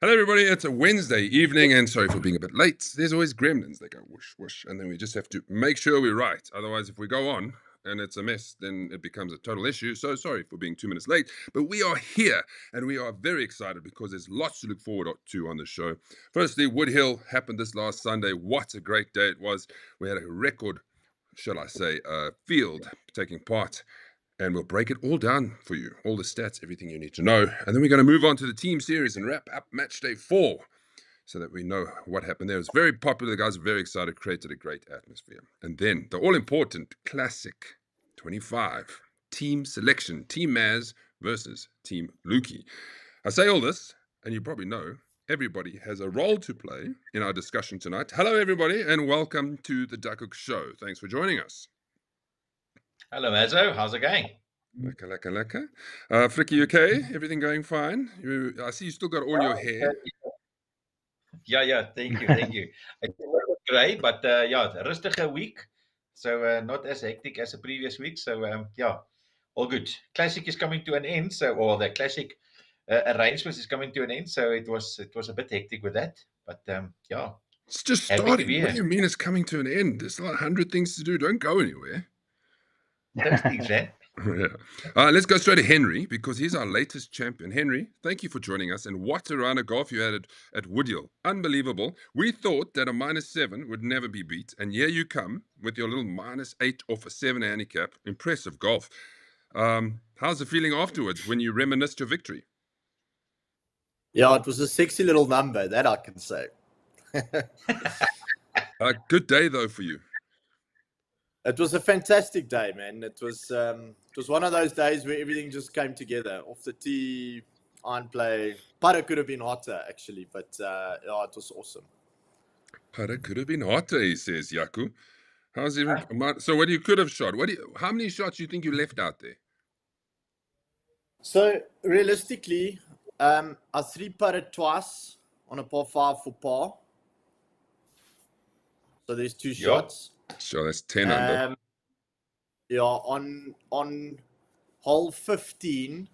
Hello, everybody. It's a Wednesday evening, and sorry for being a bit late. There's always gremlins. They go whoosh, whoosh, and then we just have to make sure we're right. Otherwise, if we go on and it's a mess, then it becomes a total issue. So sorry for being 2 minutes late, but we are here, and we are very excited because there's lots to look forward to on the show. Firstly, Woodhill happened this last Sunday. What a great day it was. We had a record, shall I say, field taking part. And we'll break it all down for you, all the stats, everything you need to know. And then we're going to move on to the team series and wrap up match day 4 so that we know what happened there. It was very popular. The guys were very excited, created a great atmosphere. And then the all-important Classic 25 team selection, Team Maz versus Team Lukey. I say all this, and you probably know, everybody has a role to play in our discussion tonight. Hello, everybody, and welcome to the Duckhook Show. Thanks for joining us. Hello, Mazzo. How's it going? Lekker. Flicky, you okay? Everything going fine? I see you still got all your hair. Yeah. Thank you. It's grey, but a rustige week. So not as hectic as the previous week. So all good. Classic is coming to an end. Or the classic arrangements is coming to an end. So it was a bit hectic with that. But it's just starting. What do you mean it's coming to an end? There's like 100 things to do. Don't go anywhere. Those things, man. Yeah. Let's go straight to Henry because he's our latest champion. Henry, thank you for joining us. And what a round of golf you had at Woodhill. Unbelievable. We thought that a -7 would never be beat. And here you come with your little -8 off a 7 handicap. Impressive golf. How's the feeling afterwards when you reminisced your victory? Yeah, it was a sexy little number, that I can say. A good day, though, for you. It was a fantastic day, man. It was one of those days where everything just came together. Off the tee, iron play. Putter could have been hotter, actually, but it was awesome. Putter could have been hotter, he says, Yaku. So what you could have shot? How many shots do you think you left out there? So realistically, I 3-putted twice on a par 5 for par. So there's 2 shots. Sure, that's 10 under. On hole 15,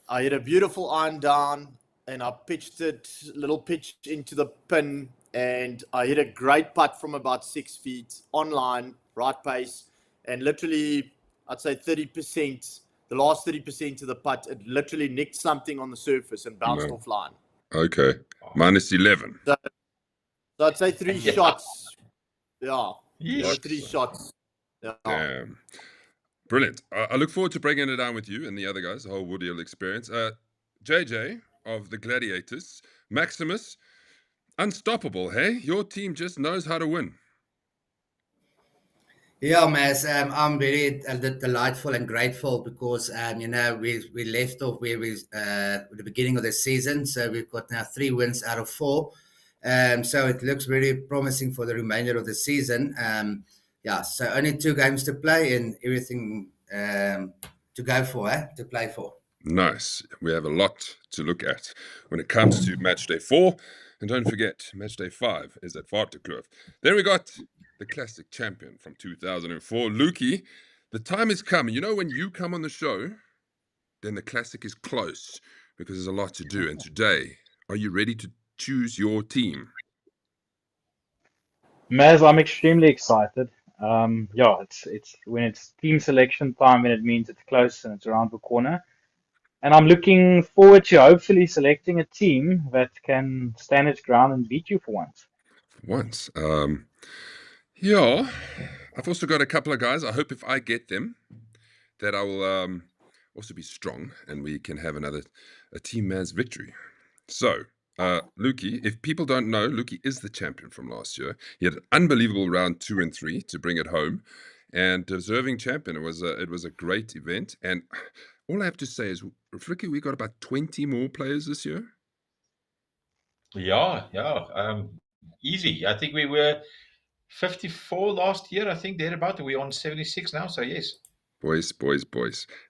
I hit a beautiful iron down, and I pitched it, little pitch into the pin, and I hit a great putt from about 6 feet, on line, right pace, and literally, I'd say 30%, the last 30% of the putt, it literally nicked something on the surface and bounced off line. Okay, -11. So I'd say 3 shots. Yeah. Yes. 3 shots. Yeah. Damn. Brilliant. I look forward to breaking it down with you and the other guys, the whole Woodhill experience. JJ of the Gladiators, Maximus, unstoppable, hey? Your team just knows how to win. Yeah, Maz, I'm very delightful and grateful because, we left off where we at the beginning of the season. So we've got now 3 wins out of 4. So it looks very promising for the remainder of the season. So only 2 games to play and everything to go for, to play for. Nice. We have a lot to look at when it comes to match day 4. And don't forget, match day 5 is at Waterkloof. Then we got the classic champion from 2004, Lukey. The time has come. You know, when you come on the show, then the classic is close because there's a lot to do. And today, are you ready to choose your team? Maz, I'm extremely excited. It's when it's team selection time, and it means it's close and it's around the corner. And I'm looking forward to hopefully selecting a team that can stand its ground and beat you for once. I've also got a couple of guys. I hope if I get them, that I will also be strong and we can have a Team Maz victory. So, Lukey, if people don't know, Lukey is the champion from last year. He had an unbelievable round 2 and 3 to bring it home, and deserving champion. It was a great event, and all I have to say is, Fricky, we got about 20 more players this year. Yeah, easy. I think we were 54 last year. I think thereabout. We're on 76 now. So yes. Boys.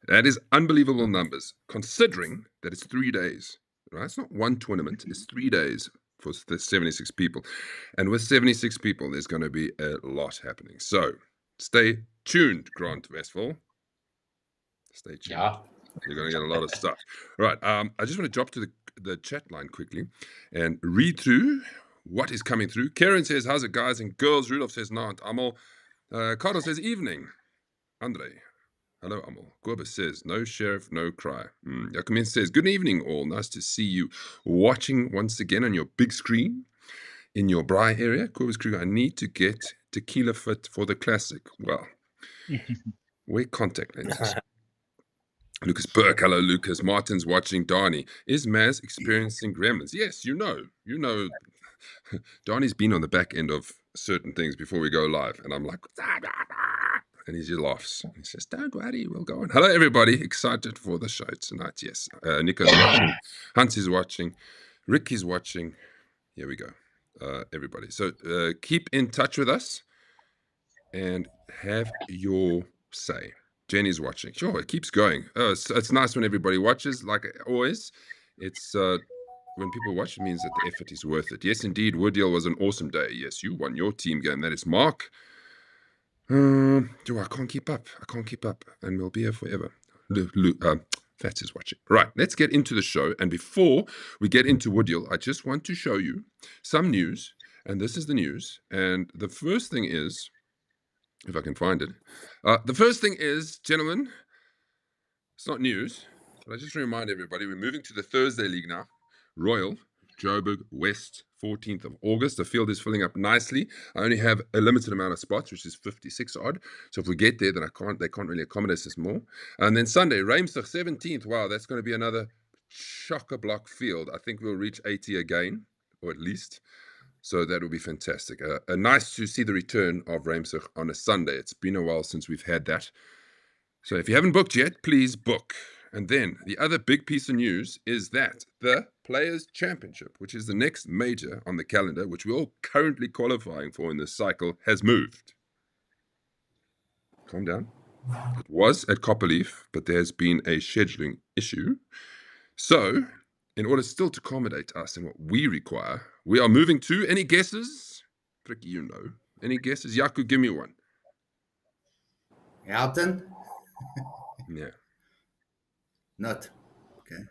That is unbelievable numbers, considering that it's 3 days. Right? It's not one tournament. It's 3 days for the 76 people. And with 76 people, there's going to be a lot happening. So stay tuned, Grant Westphal. Stay tuned. Yeah. You're going to get a lot of stuff. Right. I just want to drop to the chat line quickly and read through what is coming through. Karen says, how's it, guys and girls? Rudolph says, Nant. Amal. Carlo says, evening. Andre. Hello, Amal. Gorbis says, no sheriff, no cry. Yakumin says, good evening, all. Nice to see you watching once again on your big screen in your Braai area. Gorbis Crew, I need to get tequila fit for the classic. Well, wear contact lenses. Lucas Burke, hello, Lucas. Martin's watching Donnie. Is Maz experiencing gremlins? Yes, you know. Donnie's been on the back end of certain things before we go live, and I'm like, and he just laughs. He says, don't worry, we'll go on. Hello, everybody. Excited for the show tonight. Yes. Nico's watching. Hans is watching. Rick is watching. Here we go. Everybody. So keep in touch with us and have your say. Jenny's watching. Sure, it keeps going. It's nice when everybody watches, like always. It's when people watch, it means that the effort is worth it. Yes, indeed, Woodhill was an awesome day. Yes, you won your team game. That is Mark. I can't keep up. And we'll be here forever. Fats is watching. Right, let's get into the show. And before we get into Woodhill, I just want to show you some news. And this is the news. And the first thing is, if I can find it. The first thing is, gentlemen, it's not news, but I just remind everybody, we're moving to the Thursday League now. Royal, Joburg West, 14th of August. The field is filling up nicely. I only have a limited amount of spots, which is 56 odd. So if we get there, then they can't really accommodate us more. And then Sunday, Reimsig, 17th. Wow, that's going to be another chock-a-block field. I think we'll reach 80 again, or at least. So that will be fantastic. Nice to see the return of Reimsig on a Sunday. It's been a while since we've had that. So if you haven't booked yet, please book. And then the other big piece of news is that the Players' Championship, which is the next major on the calendar, which we're all currently qualifying for in this cycle, has moved. Calm down. It was at Copperleaf, but there's been a scheduling issue. So, in order still to accommodate us and what we require, we are moving to, any guesses? Fricky, you know. Any guesses? Yaku, give me one. Elton? Yeah. Not. Okay.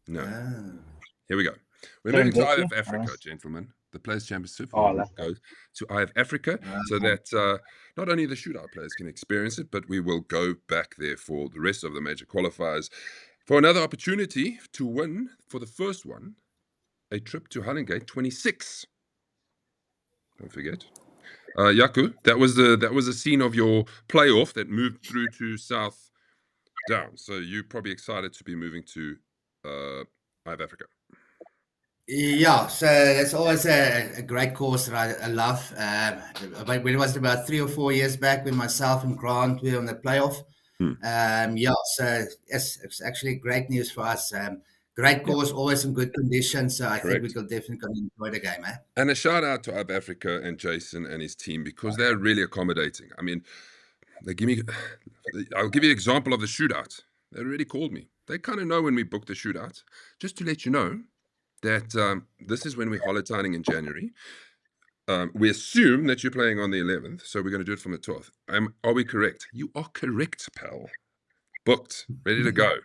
No. Ah. Here we go. We're Same moving to Vicky? IF Africa, Nice. gentlemen. The Players' Championship lovely. goes to IF Africa, so that not only the shootout players can experience it, but we will go back there for the rest of the major qualifiers for another opportunity to win, for the first one, a trip to Hullingate 26. Don't forget. Yaku, that was the scene of your playoff that moved through to South Down. So you're probably excited to be moving to IF Africa. Yeah, so it's always a great course that I love. When it was about 3 or 4 years back when myself and Grant were on the playoff. So it's actually great news for us. Great course, always in good condition. So I think we could definitely enjoy the game. And a shout out to IF Africa and Jason and his team, because they're really accommodating. I mean, I'll give you an example of the shootout. They already called me. They kind of know when we book the shootout. Just to let you know that this is when we're holidaying in January. We assume that you're playing on the 11th, so we're going to do it from the 12th. Are we correct? You are correct, pal. Booked, ready to go.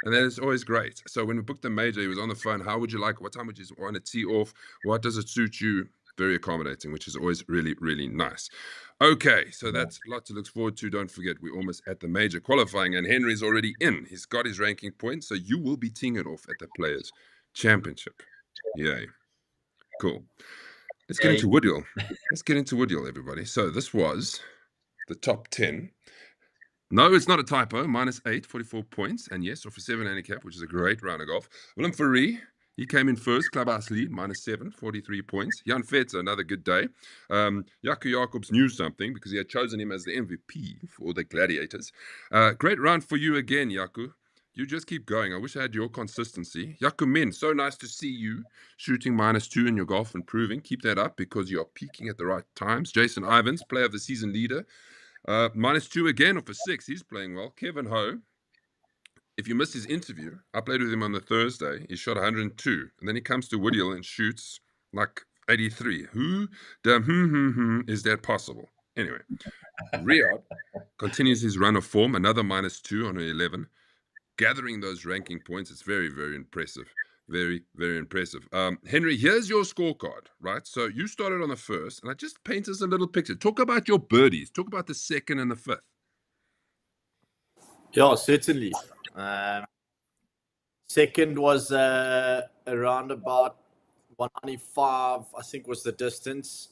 And that is always great. So when we booked the major, he was on the phone. How would you like? What time would you want to tee off? What does it suit you? Very accommodating, which is always really, really nice. Okay, so that's a lot to look forward to. Don't forget, we're almost at the major qualifying, and Henry's already in. He's got his ranking points, so you will be teeing it off at the Players' Championship. Yay. Cool. Let's get into Woodhill. Everybody. So this was the top 10. No, it's not a typo. -8, 44 points. And yes, off a 7 handicap, which is a great round of golf. Willem Fourie, He came in first, Clubhouse lead, -7, 43 points. Jan Vetzer, another good day. Jaco Jacobs knew something because he had chosen him as the MVP for the Gladiators. Great round for you again, Jaco. You just keep going. I wish I had your consistency. Jaco Min, so nice to see you shooting -2 in your golf, improving. Keep that up because you are peaking at the right times. Jason Ivans, player of the season leader. -2 again off a 6. He's playing well. Kevin Ho, if you missed his interview, I played with him on the Thursday. He shot 102, and then he comes to Woodhill and shoots like 83. Who is that possible? Anyway, Riyadh continues his run of form, another -2 on an 11, gathering those ranking points. It's very, very impressive. Very, very impressive. Henry, here's your scorecard, right? So you started on the first, and I just paint us a little picture. Talk about your birdies. Talk about the second and the fifth. Yeah, certainly. Second was around about 195, I think was the distance.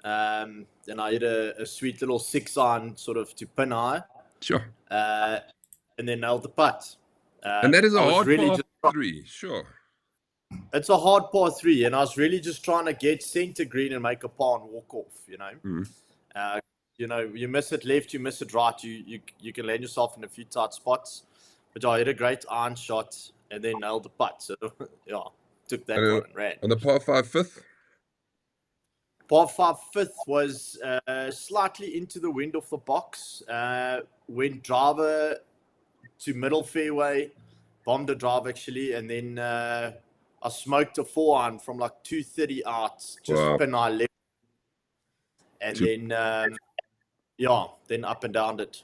Then I hit a sweet little 6-iron sort of to pin high. Sure. And then nailed the putt. And that is a hard really par 3, sure. It's a hard par 3, and I was really just trying to get center green and make a par and walk off, you know. Mm. You miss it left, you miss it right, you can land yourself in a few tight spots. But I hit a great iron shot and then nailed the putt. So, yeah, took that one and ran. On the par 5 fifth? Par 5 fifth was slightly into the wind off the box. Went driver to middle fairway, bombed the drive actually, and then I smoked a 4-iron from like 230 out, just pin high left. And then, then up and down it.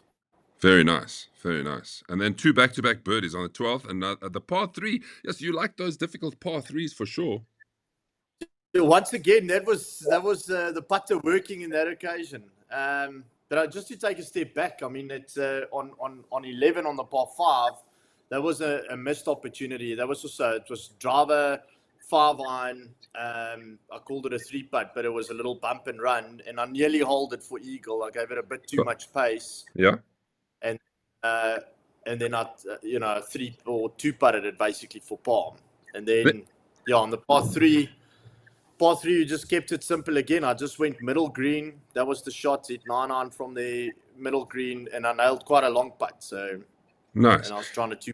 Very nice, very nice. And then 2 back-to-back birdies on the 12th, and the par 3. Yes, you like those difficult par 3s for sure. Once again, that was the putter working in that occasion. But just to take a step back, I mean, it's on 11 on the par 5. That was a missed opportunity. That was it was driver 5-iron. I called it a 3-putt, but it was a little bump and run, and I nearly holed it for eagle. I gave it a bit too much pace. Yeah. And then I 3 or 2-putted it basically for par. And then on the par 3, you just kept it simple again. I just went middle green. That was the shot. Hit 9-iron from the middle green, and I nailed quite a long putt. So nice. And I was trying to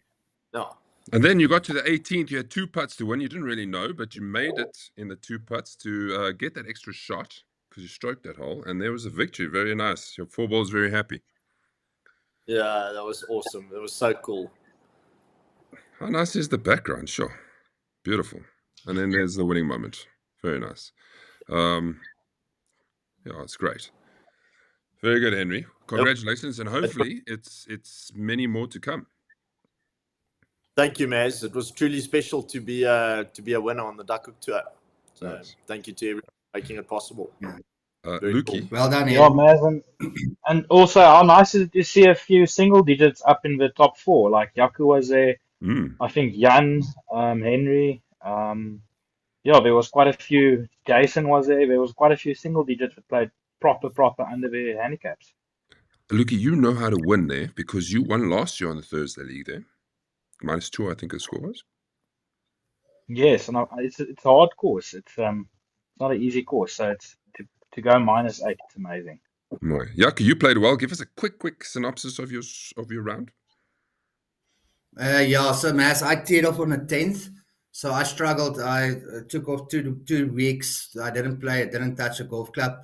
And then you got to the 18th. You had 2 putts to win. You didn't really know, but you made it in the 2 putts to get that extra shot because you stroked that hole, and there was a victory. Very nice. Your 4 balls very happy. Yeah, that was awesome. It was so cool. How nice is the background? Sure. Beautiful. And then there's the winning moment. Very nice. It's great. Very good, Henry. Congratulations, and hopefully it's many more to come. Thank you, Maz. It was truly special to be a winner on the Duckhook tour. So nice. Thank you to everyone for making it possible. Lukey. Cool. Well done, yeah, Maz, and also how nice is it to see a few single digits up in the top 4. Like Jaco was there. I think Jan, Henry. There was quite a few. Jason was there. There was quite a few single digits that played proper under their handicaps. Lukey, you know how to win there because you won last year on the Thursday league there. -2, I think the score was. Yes, and it's a hard course. It's not an easy course, so it's to go -8. It's amazing. Mooi. Jaco, you played well. Give us a quick synopsis of your round. So Mass, I teed off on the 10th. So I struggled. I took off two weeks. I didn't play. I didn't touch a golf club.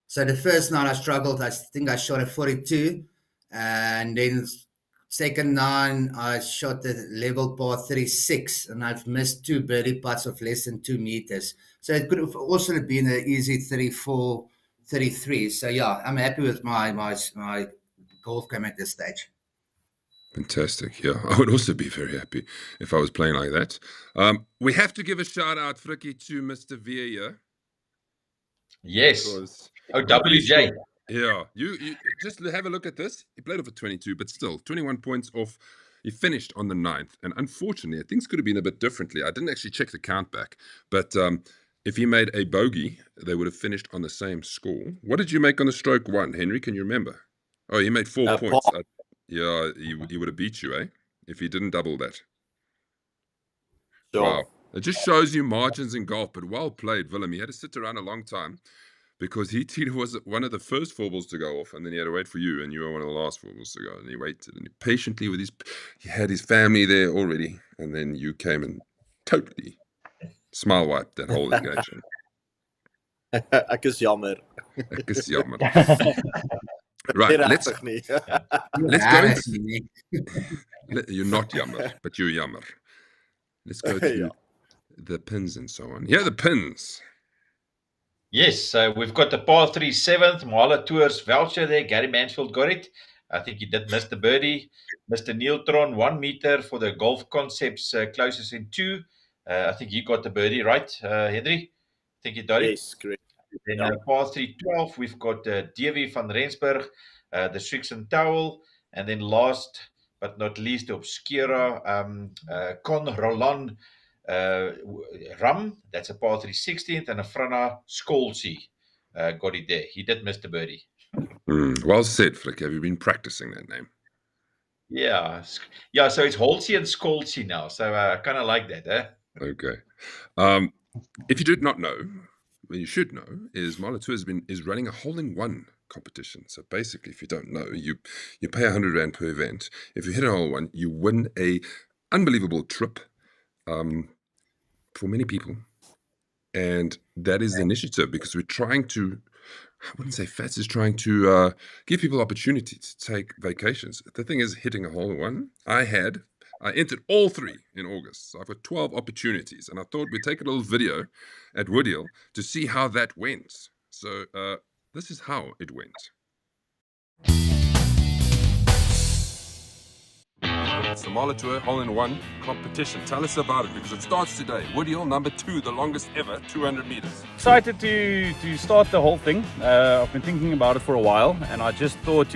So the first night I struggled. I think I shot a 42. And then second 9, I shot the level par 36. And I've missed 2 birdie putts of less than 2 meters. So it could have also been an easy 34, 33. So yeah, I'm happy with my golf game at this stage. Fantastic. Yeah, I would also be very happy if I was playing like that. We have to give a shout out, Frikkie, to Mr. Vieira. Yes. WJ. Yeah, you just have a look at this. He played off at 22, but still 21 points off. He finished on the 9th, and unfortunately, things could have been a bit differently. I didn't actually check the count back, but if he made a bogey, they would have finished on the same score. What did you make on the stroke 1, Henry? Can you remember? Oh, he made 4 points. Yeah, he would have beat you, eh? If he didn't double that. Sure. Wow. It just shows you margins in golf, but well played, Willem. He had to sit around a long time because he was one of the first four balls to go off, and then he had to wait for you, and you were one of the last four balls to go, and he waited, and he patiently he had his family there already, and then you came and totally smile wiped that whole engagement. Ek is jammer. Ek is jammer. Right, Nie let's regtig nie. go into... You're not jammer, but you're jammer. Let's go to Yeah. the pins and so on. Yeah, the pins. Yes, so we've got the par 3 7th, Mahalo Tours voucher there. Gary Mansfield got it. I think he did miss the birdie. Mr. Neil Tron, 1 meter for the Golf Concepts closest in 2. I think he got the birdie, right, Henry? I think he got it. Yes, correct. Then par 3 12, we've got Davy van Rensburg, the Strixon Towel, and then last but not least, Obscura, Con Roland Ram, that's a par 3 16th, and a Frana Skolsey got it there. He did miss the birdie. Well said, Flick. Have you been practicing that name? Yeah, so it's Holsey and Skolsey now, so I kind of like that. Okay. If you did not know, what you should know is Mahalo Tours is running a hole-in-one competition. So basically, if you don't know, you pay R100 per event. If you hit a hole-in-one, you win a unbelievable trip for many people. And that is the initiative, because we're trying to, I wouldn't say FATS is trying to give people opportunity to take vacations. The thing is, hitting a hole-in-one, I entered all 3 in August. So I've got 12 opportunities. And I thought we'd take a little video at Woodhill to see how that went. So this is how it went. It's the Mahalo Tour hole-in-one competition. Tell us about it, because it starts today. Woodhill, number 2, the longest ever, 200 meters. Excited to start the whole thing. I've been thinking about it for a while, and I just thought,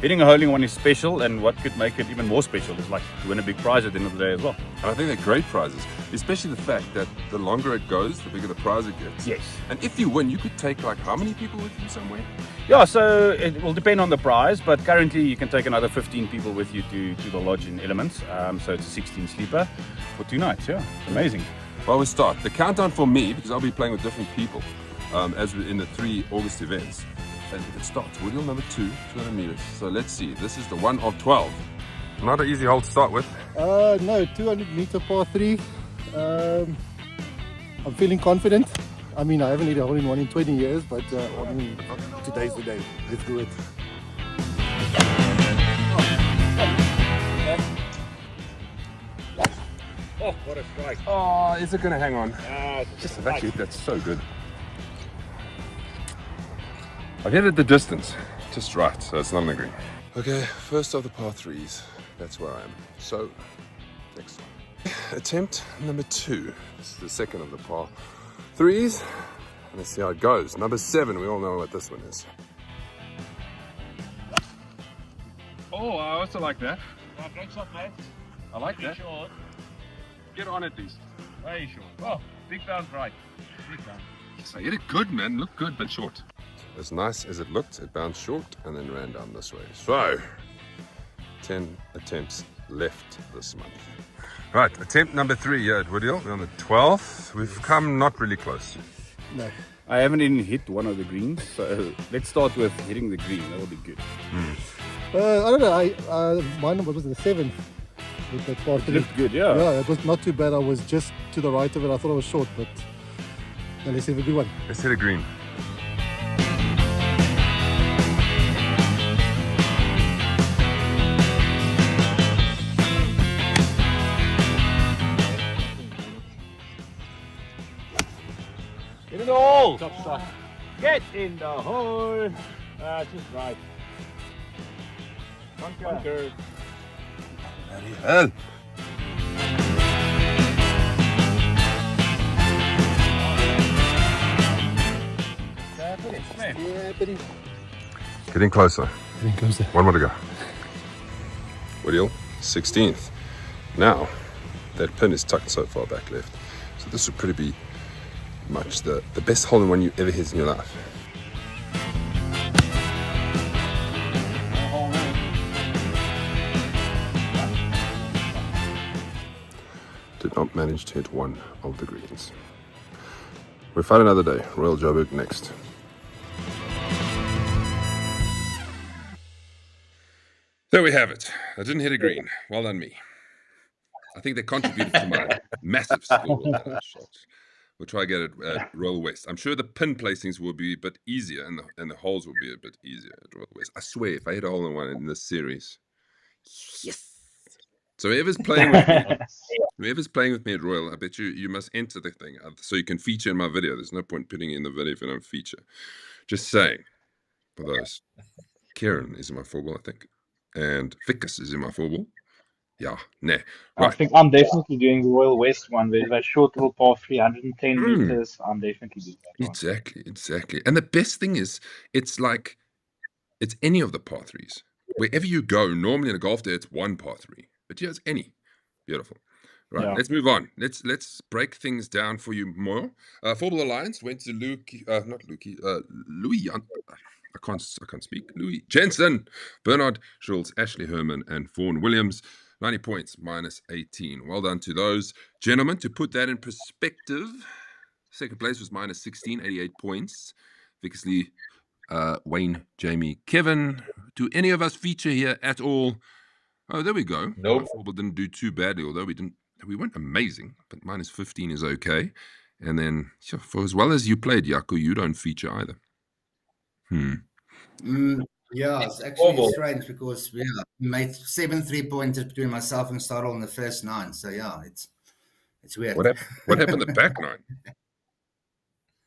hitting a hole-in-one is special, and what could make it even more special is like to win a big prize at the end of the day as well. And I think they're great prizes, especially the fact that the longer it goes, the bigger the prize it gets. Yes. And if you win, you could take like how many people with you somewhere? Yeah, so it will depend on the prize, but currently you can take another 15 people with you to the lodge in Elements. So it's a 16 sleeper for 2 nights. Yeah, amazing. Well, we start. The countdown for me, because I'll be playing with different people as we're in the 3 August events. And it starts. Woodhill number 2, 200 meters. So let's see. This is the 1 of 12. Not an easy hole to start with. No, 200 meter par 3. I'm feeling confident. I mean, I haven't hit a hole-in-one in 20 years, but today's the day. Let's do it. Oh, what a strike. Oh, is it going to hang on? Just actually, that's so good. I've hit it the distance, just right, so it's not in the green. Okay, first of the par 3s, that's where I am. So, next one. Attempt number 2. This is the second of the par 3s. Let's see how it goes. Number 7, we all know what this one is. Oh, I also like that. Great shot, mate. I like that. Short. Get on at least. Very short. Oh, big bounce right. Big bounce. So I hit it good, man. Looked good, but short. As nice as it looked, it bounced short and then ran down this way. So, 10 attempts left this month. Right, attempt number 3 here at Woodhill. We're on the 12th. We've come not really close. No. I haven't even hit one of the greens, so let's start with hitting the green. That will be good. I don't know. Mine was the 7th with that par 3. Looked good, yeah. Yeah, it was not too bad. I was just to the right of it. I thought I was short, but let's have a good one. Let's hit a green. Get in the hole! Top shot. Get in the hole! Just right. Bunker. Bloody hell. Yeah, but Getting closer. getting closer. One more to go. Woodhill, 16th. Now, that pin is tucked so far back left. So this would pretty be much the best hole-in-one you ever hit in your life. Did not managed to hit one of the greens. We've had another day. Royal Joburg next. There we have it. I didn't hit a green. Well done, me. I think they contributed to my massive score that I shot. We'll try to get it at Royal West. I'm sure the pin placings will be a bit easier and the holes will be a bit easier at Royal West. I swear, if I hit a hole in one in this series, yes. So whoever's playing with me at Royal, I bet you must enter the thing so you can feature in my video. There's no point putting in the video if you don't feature. Just saying, for those. Kieran is in my four ball, I think. And Ficus is in my four ball. Yeah, nah. I Right. think I'm definitely doing the Royal West one. There's that short little par 310 meters. I'm definitely doing that one. Exactly. And the best thing is, it's any of the par threes. Wherever you go, normally in a golf day, it's one par three. But yeah, it's any. Beautiful. Right, Yeah. let's move on. Let's break things down for you more. Four Ball Alliance went to Louis. I can't speak. Louis Jensen, Bernard Schultz, Ashley Herman, and Vaughan Williams. 90 points, minus 18. Well done to those gentlemen. To put that in perspective, second place was minus 16, 88 points. Vickersley, Wayne, Jamie, Kevin. Do any of us feature here at all? Oh, there we go. Nope. Football didn't do too badly, although we weren't amazing, but minus 15 is okay. And then, for as well as you played, Jaco, you don't feature either. Yeah, it's actually strange because we made 7 3-pointers between myself and Starl in the first 9. So yeah, it's weird. What happened the back 9?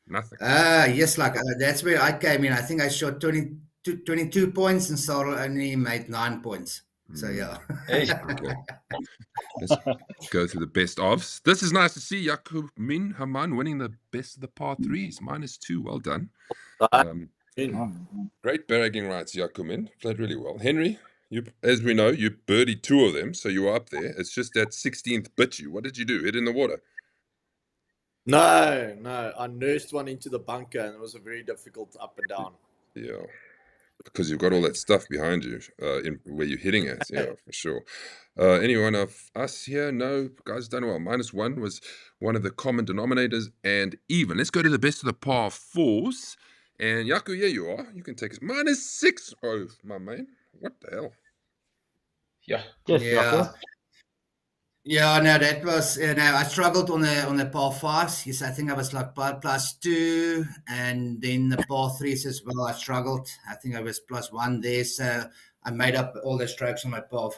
Nothing. Yes, that's where I came in. I think I shot 22 points and Starl only made 9 points. So yeah. Okay. Let's go through the best ofs. This is nice to see. Jaco Min Haman winning the best of the par threes, minus 2. Well done. Great bragging rights, Jaco Min. Played really well. Henry, as we know, you birdied 2 of them, so you were up there. It's just that 16th bit you. What did you do? Hit in the water? No. I nursed one into the bunker, and it was a very difficult up and down. Yeah. Because you've got all that stuff behind you where you're hitting at. Yeah, for sure. Any one of us here? No, guys done well. Minus 1 was one of the common denominators and even. Let's go to the best of the par 4s. And Jaco, yeah, you are. You can take us. Minus 6. Oh, my man. What the hell? Yeah. Yes, Yeah. Jaco. Yeah, no, that was, I struggled on the par 5s. Yes, I think I was like par +2, and then the par 3s as well. I struggled. I think I was +1 there, so I made up all the strokes on the par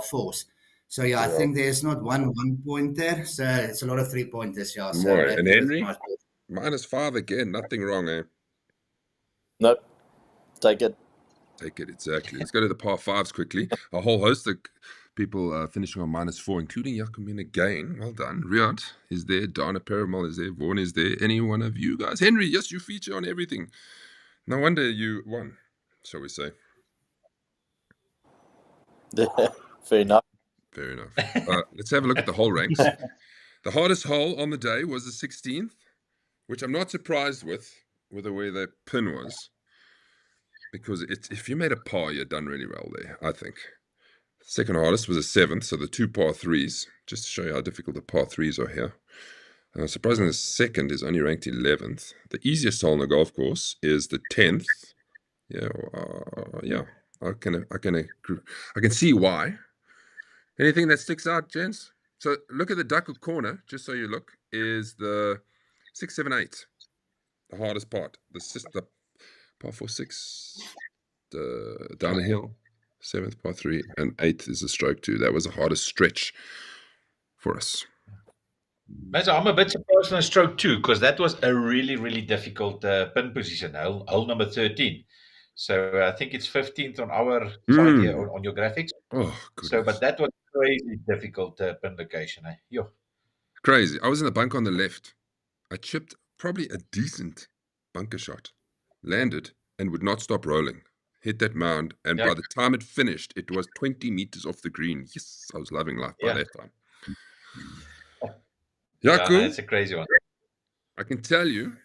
4s. So yeah, I think there's not one point there. So it's a lot of 3-pointers. Yeah. So Right. And Henry, minus 5 again. Nothing wrong, eh? Nope. Take it. Exactly. Let's go to the par 5s quickly. A whole host of people finishing on minus 4, including Jaco Min again. Well done. Riyad is there. Dana Perumal is there. Vaughan is there. Any one of you guys? Henry, yes, you feature on everything. No wonder you won, shall we say. Fair enough. Let's have a look at the hole ranks. The hardest hole on the day was the 16th, which I'm not surprised with the way the pin was. Because if you made a par, you're done really well there, I think. Second hardest was a 7th, so the 2 par 3s, just to show you how difficult the par 3s are here. Surprisingly, the second is only ranked 11th. The easiest hole on the golf course is the 10th. Yeah. I can see why. Anything that sticks out, gents? So look at the Duckhook corner, just so you look, is the 6, 7, 8. The hardest part. The par 4, 6, down the hill. 7th par 3 and 8th is a stroke 2. That was the hardest stretch for us. Man, I'm a bit surprised on a stroke 2 because that was a really, really difficult pin position, hole number 13. So I think it's 15th on our side here on your graphics. Oh, goodness. So, but that was crazy difficult pin location. Yo. Crazy. I was in the bunker on the left. I chipped probably a decent bunker shot, landed, and would not stop rolling. Hit that mound, and by the time it finished, it was 20 meters off the green. Yes, I was loving life by that time. Jaco, that's a crazy one. I can tell you,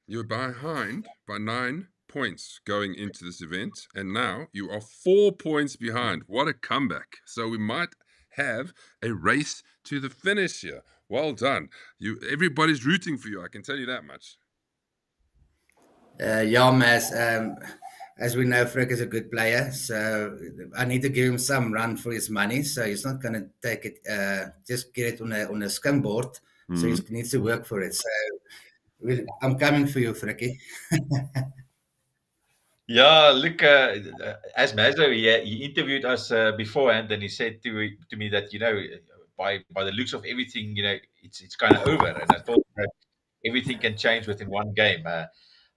you're behind by 9 points going into this event, and now you are 4 points behind. What a comeback. So we might have a race to the finish here. Well done. Everybody's rooting for you. I can tell you that much. As we know, Frick is a good player, so I need to give him some run for his money. So he's not going to take it, just get it on a skimboard. So he needs to work for it. So I'm coming for you, Fricky. Yeah, look, as Mazo, he interviewed us beforehand, and he said to me that by the looks of everything, it's kind of over. And I thought everything can change within one game.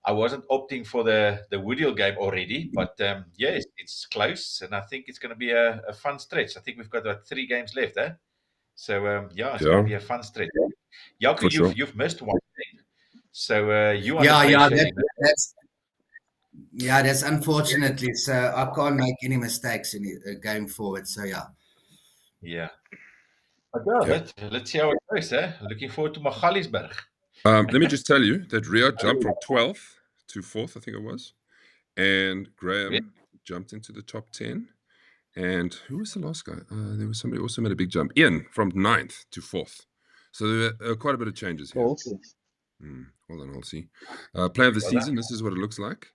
I wasn't opting for the Woodhill game already, but yes, it's close, and I think it's going to be a fun stretch. I think we've got about 3 games left, eh? So it's going to be a fun stretch. Jaco, sure. you've missed one game, so you are that's unfortunately. So I can't make any mistakes in it, going forward. So yeah. But let's see how it goes, eh? Looking forward to Magaliesberg. Let me just tell you that Riyadh jumped from 12th to 4th, I think it was. And Graham jumped into the top 10. And who was the last guy? There was somebody also made a big jump. Ian from 9th to 4th. So there were quite a bit of changes here. Well done, Halsey. Player of the season, this is what it looks like.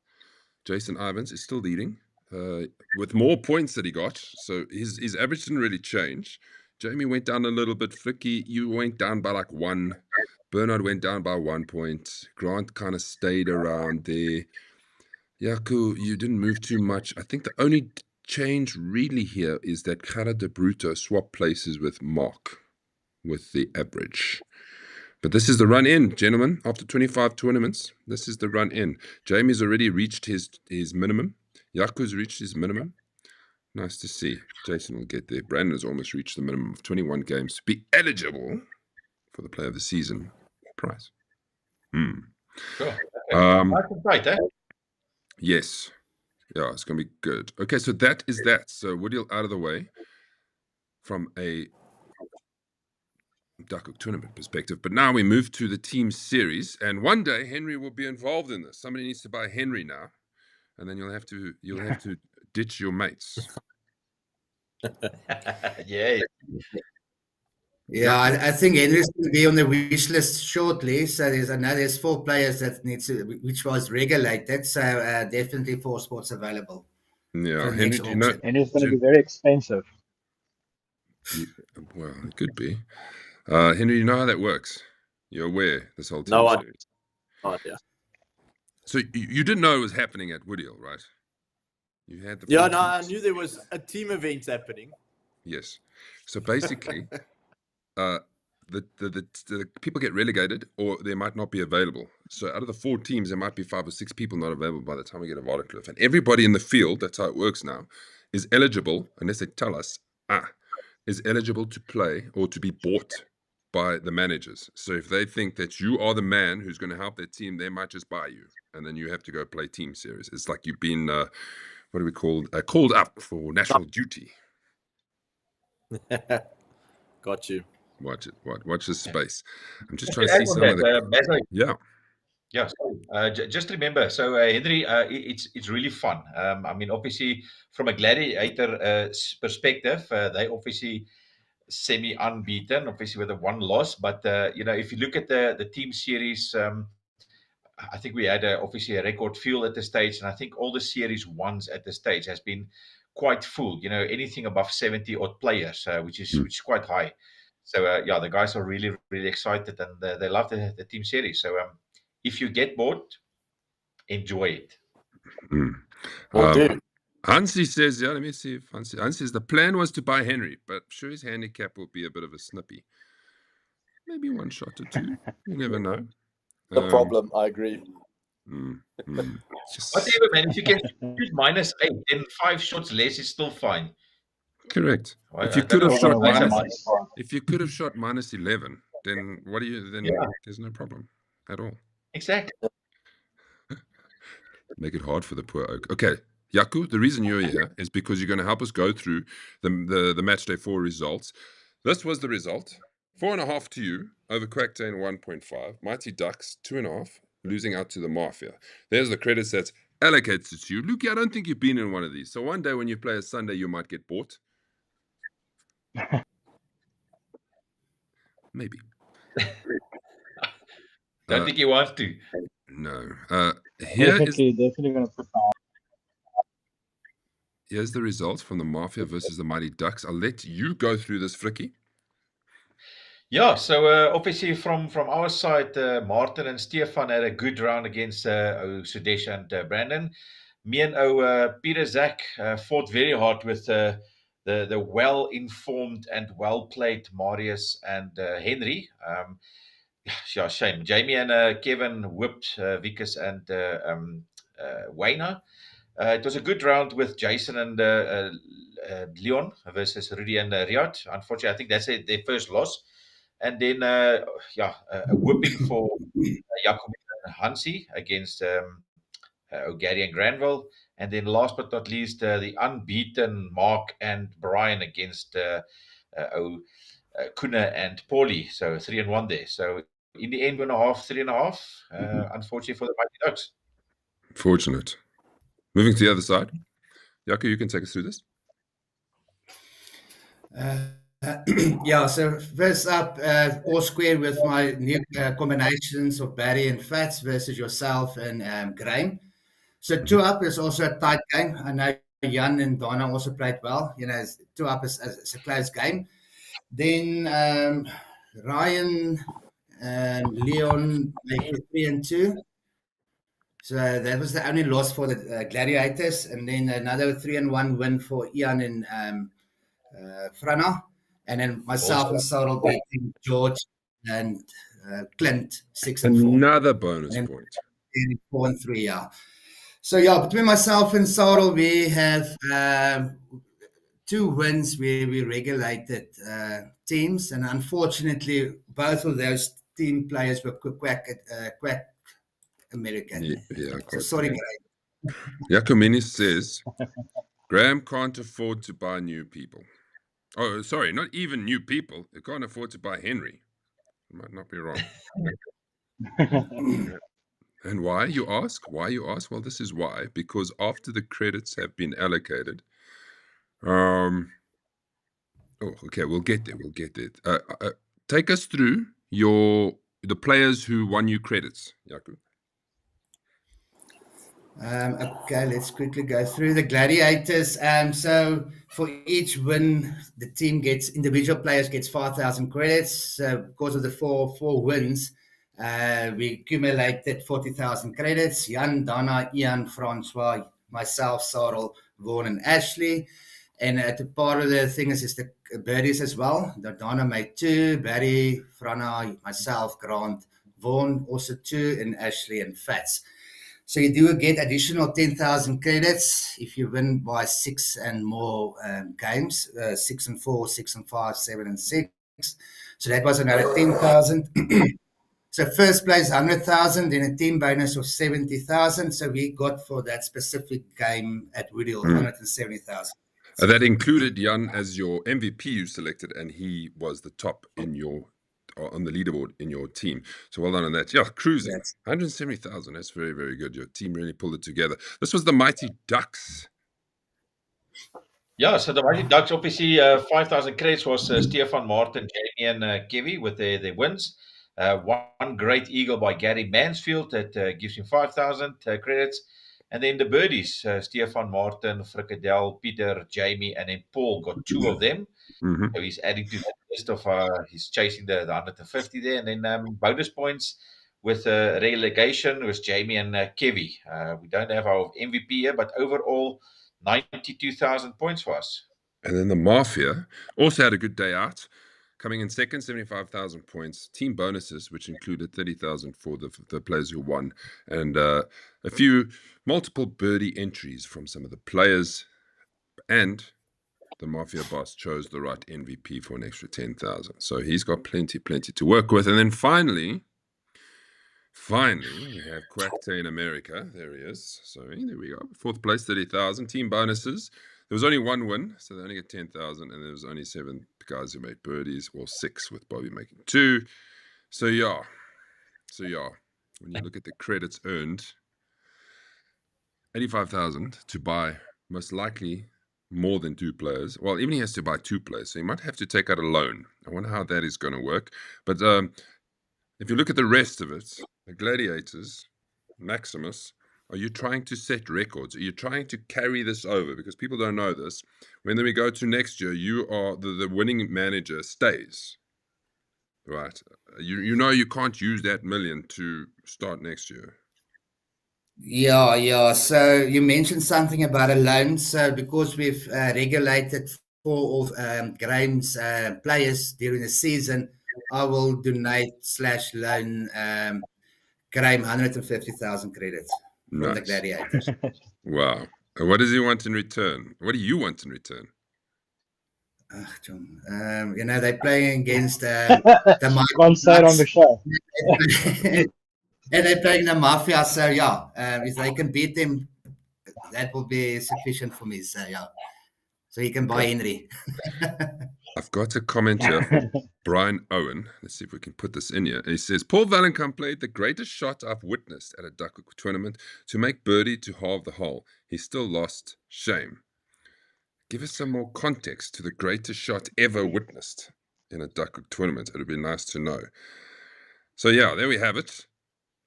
Jason Ivans is still leading with more points that he got. So his average didn't really change. Jamie went down a little bit. Flicky, you went down by like 1. Bernard went down by 1 point. Grant kind of stayed around there. Jaco, you didn't move too much. I think the only change really here is that Cara de Bruto swapped places with Mark with the average. But this is the run in, gentlemen. After 25 tournaments, this is the run in. Jamie's already reached his minimum. Jaco's reached his minimum. Nice to see. Jason will get there. Brandon has almost reached the minimum of 21 games to be eligible for the Player of the Season prize. Sure. Right, eh? Yes. Yeah, it's going to be good. Okay, so that is that. So Woodhill out of the way from a Duckhook tournament perspective. But now we move to the team series. And one day Henry will be involved in this. Somebody needs to buy Henry now. And then you'll have to ditch your mates. Yeah. Yeah, I think Henry's going to be on the wish list shortly. So there's 4 players that which was regulated. So definitely 4 spots available. Yeah, Henry, and it's going to be very expensive. Well, it could be. Henry, you know how that works. You're aware this whole team series. Yeah. So you didn't know it was happening at Woodhill, right? You had the I knew there was a team event happening. Yes. So basically, the people get relegated, or they might not be available. So out of the 4 teams, there might be 5 or 6 people not available by the time we get a Waterkloof. And everybody in the field, that's how it works now, is eligible, unless they tell us, is eligible to play or to be bought by the managers. So if they think that you are the man who's going to help their team, they might just buy you. And then you have to go play team series. It's like you've been, called up for national duty. Got you. Watch it. Watch this space. I'm just trying to see some of the... Yeah. Sorry. Just remember, so Henry, it's really fun. I mean, obviously, from a gladiator perspective, they obviously semi-unbeaten, obviously with a 1 loss. But if you look at the team series, I think we had obviously a record field at the stage, and I think all the series ones at the stage has been quite full. Anything above 70 odd players, which is quite high. So the guys are really, really excited, and they love the team series. So if you get bored, enjoy it. Hansi says, let me see if Hansi says the plan was to buy Henry, but I'm sure his handicap will be a bit of a snippy. Maybe 1 shot or 2. You never know. No problem. I agree. Whatever, man. If you can shoot -8, then 5 shots less is still fine. Correct. If you could have shot -11, then what do you? Then there's no problem at all. Exactly. Make it hard for the poor oak. Okay, Jaco, the reason you're here is because you're going to help us go through the match day 4 results. This was the result: 4.5 to you over Quacktain 1.5. Mighty Ducks 2.5, losing out to the Mafia. There's the credits that's allocated to you. Luki, I don't think you've been in one of these. So one day when you play a Sunday, you might get bought. Maybe. Don't think he wants to. No. Here is Definitely going to put my Here's the results from the Mafia versus the Mighty Ducks. I'll let you go through this, Fricky. Yeah, so obviously from our side, Martin and Stefan had a good round against Sudesh and Brandon. Me and Peter Zach fought very hard with the well-informed and well-played Marius and Henry. Yeah, shame. Jamie and Kevin whipped Vickers and Wayner. It was a good round with Jason and Leon versus Rudy and Riyad. Unfortunately, I think that's their first loss. And then, a whipping for Jacob and Hansi against O'Gary and Granville. And then, last but not least, the unbeaten Mark and Brian against Kuna and Paulie. So 3-1 there. So in the end, 1.5, 3.5. Unfortunately for the Mighty Ducks. Fortunate. Moving to the other side. Jaco, you can take us through this. Yeah, so first up, all square with my new combinations of Barry and Fats versus yourself and Graham. So two up is also a tight game. I know Jan and Donna also played well. You know, two up is a close game. Then Ryan and Leon make it 3-2. So that was the only loss for the Gladiators. And then another 3-1 win for Ian and Frana. And then myself and Cyril beating George and Clint 6-4. Another bonus point. 4-3, yeah. So yeah, between myself and Cyril, we have 2 wins where we regulated teams, and unfortunately, both of those team players were quack American. Yeah, so sorry, Graham. Yakomini says Graham can't afford to buy new people. Oh, sorry, not even new people. He can't afford to buy Henry. I might not be wrong. And why, you ask? Why, you ask? Well, this is why. Because after the credits have been allocated, oh, okay, we'll get there. We'll get there. Take us through the players who won you credits, Jaco. Okay, let's quickly go through the Gladiators. So for each win, the team individual players gets 5,000 credits. So because of the four wins, we accumulated 40,000 credits. Jan, Donna, Ian, Francois, myself, Cyril, Vaughan, and Ashley. And part of the thing is the birdies as well. Donna made 2, Barry, Frana, myself, Grant, Vaughan also 2, and Ashley and Fats. So you do get additional 10,000 credits if you win by 6 and more games, 6 and 4, 6 and 5, 7 and 6. So that was another 10,000. So first place 100,000, then a team bonus of 70,000. So we got for that specific game at Woodhill 170,000. That included Jan as your MVP you selected, and he was the top on the leaderboard in your team. So well done on that. Yeah, cruising. 170,000. That's very, very good. Your team really pulled it together. This was the Mighty Ducks. Yeah, so the Mighty Ducks, obviously, 5,000 credits was Stefan, Martin, Jamie, and Kevy with their wins. One great eagle by Gary Mansfield that gives him 5,000 credits. And then the birdies, Stefan, Martin, Frikadel, Peter, Jamie, and then Paul got 2 of them. Mm-hmm. So he's adding to the list of, he's chasing the 150 there. And then bonus points with relegation was Jamie and Kevy. We don't have our MVP here, but overall, 92,000 points for us. And then the Mafia also had a good day out, coming in second, 75,000 points. Team bonuses, which included 30,000 for the players who won, and a few multiple birdie entries from some of the players. And the Mafia boss chose the right MVP for an extra 10,000. So he's got plenty to work with. And then finally, we have Quackte in America. There he is. So there we go. 4th place, 30,000. Team bonuses. There was only 1 win, so they only get 10,000. And there was only 7 guys who made birdies, or 6 with Bobby making 2. So yeah. When you look at the credits earned, 85,000 to buy most likely more than 2 players. Well, even he has to buy 2 players, so he might have to take out a loan. I wonder how that is going to work. But if you look at the rest of it, the Gladiators, Maximus, are you trying to set records? Are you trying to carry this over? Because people don't know this. When we go to next year, you are the winning manager stays. Right. You know you can't use that million to start next year. Yeah. So you mentioned something about a loan. So because we've regulated 4 of Graham's players during the season, I will donate/loan Graham 150,000 credits from the Nice. Gladiators. Wow. And what does he want in return? What do you want in return? John, they're playing against Can't the say it on the show. and they're playing the Mafia. So yeah, if they can beat them, that will be sufficient for me. So yeah, so he can buy Henry. I've got a comment here from Brian Owen. Let's see if we can put this in here. He says, Paul Valenkamp played the greatest shot I've witnessed at a Duckhook tournament to make birdie to halve the hole. He still lost. Shame. Give us some more context to the greatest shot ever witnessed in a Duckhook tournament. It would be nice to know. So yeah, there we have it.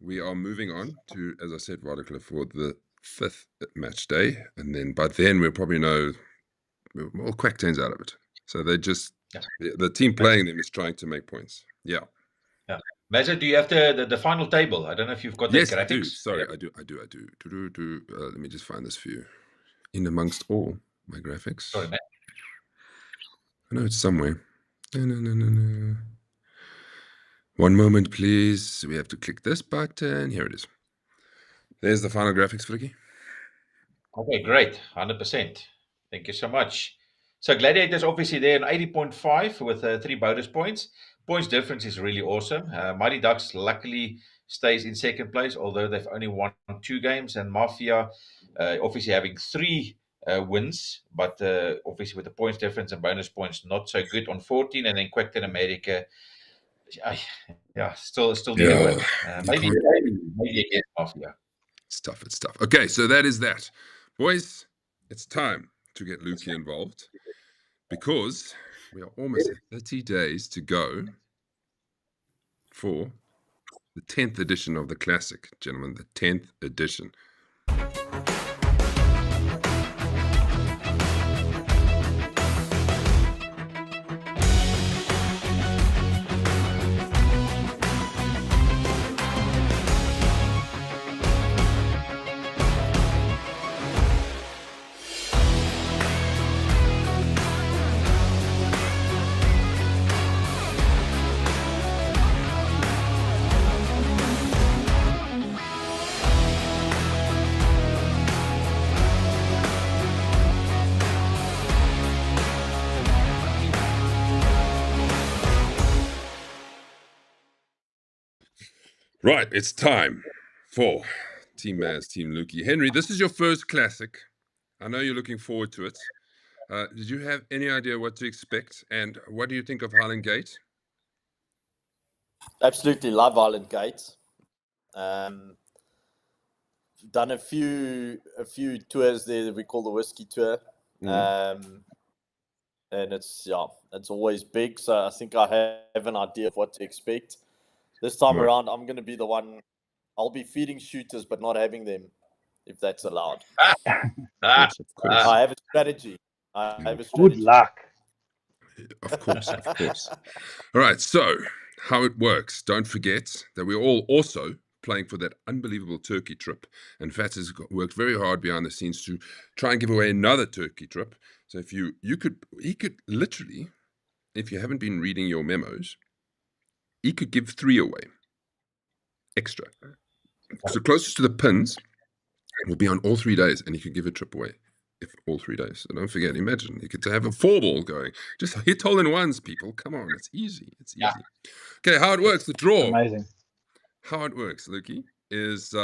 We are moving on to, as I said, Waterkloof for the 5th match day. And then by then we'll probably know all Quacktains out of it. So they just, the team playing them is trying to make points. Yeah. Mazza, do you have the final table? I don't know if you've got Yes, the graphics. I do. Sorry, I do. Let me just find this for you. In amongst all my graphics. Sorry, man. I know it's somewhere. No. One moment, please. We have to click this button. Here it is. There's the final graphics, Flicky. Okay, great. 100%. Thank you so much. So Gladiators obviously there in 80.5 with 3 bonus points. Points difference is really awesome. Mighty Ducks luckily stays in second place, although they've only won 2 games. And Mafia obviously having 3 wins, but obviously with the points difference and bonus points not so good on 14. And then Quackton America, still need a win. Maybe against Mafia. It's tough. Okay, so that is that. Boys, it's time to get Lukey involved because we are almost at 30 days to go for the 10th edition of the Classic, gentlemen, the 10th edition. Right, it's time for Team Maz, Team Lukey. Henry, this is your first Classic. I know you're looking forward to it. Did you have any idea what to expect? And what do you think of Highland Gate? Absolutely love Highland Gate. Done a few tours there that we call the whiskey tour. And it's always big. So I think I have an idea of what to expect. This time around, I'm going to be the one. I'll be feeding shooters, but not having them, if that's allowed. Of course. I have a strategy. Good luck. Of course. All right, so how it works. Don't forget that we're all also playing for that unbelievable turkey trip. And Fats has worked very hard behind the scenes to try and give away another turkey trip. So if he could literally, if you haven't been reading your memos, he could give 3 away extra. So closest to the pins will be on all 3 days, and he could give a trip away if all 3 days. So don't forget, imagine you could have a 4-ball going. Just hit hole in ones, people. Come on, it's easy. Yeah. Okay, how it works, the draw. Amazing. How it works, Lukey, is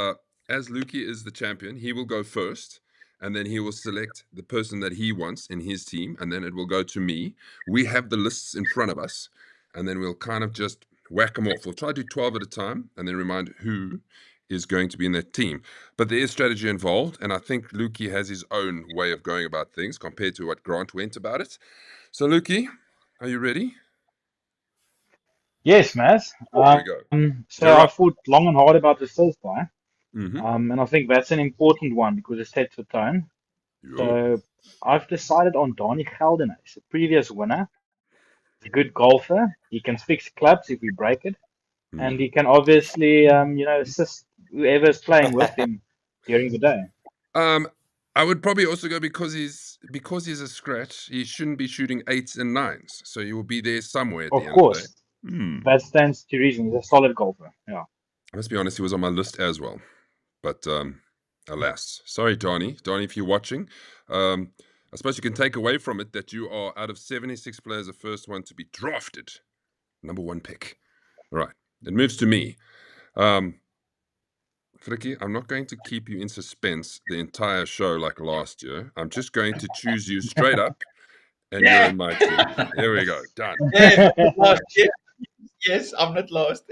as Lukey is the champion, he will go first, and then he will select the person that he wants in his team, and then it will go to me. We have the lists in front of us, and then we'll kind of just whack them off. We'll try to do 12 at a time, and then remind who is going to be in that team. But there is strategy involved, and I think Lukey has his own way of going about things compared to what Grant went about it. So, Lukey, are you ready? Yes, Maz. There we go. So You're I up. thought long and hard about the first guy. Mm-hmm. And I think that's an important one because it sets the tone. So I've decided on Donnie Geldenhuys, he's a previous winner. He's a good golfer. He can fix clubs if we break it. And he can obviously, assist whoever's playing with him during the day. I would probably also go because he's a scratch. He shouldn't be shooting 8s and 9s, so he will be there somewhere at the Of end of the day. course, that stands to reason. He's a solid golfer. Yeah. I must be honest, he was on my list as well, but alas, sorry, Donnie. Donnie, if you're watching, I suppose you can take away from it that you are out of 76 players the first one to be drafted, number 1 pick. All right, it moves to me. Fricky, I'm not going to keep you in suspense the entire show like last year. I'm just going to choose you straight up, and you're in my team. Here we go. Done. Yes, I'm not lost. Yes, I'm not lost.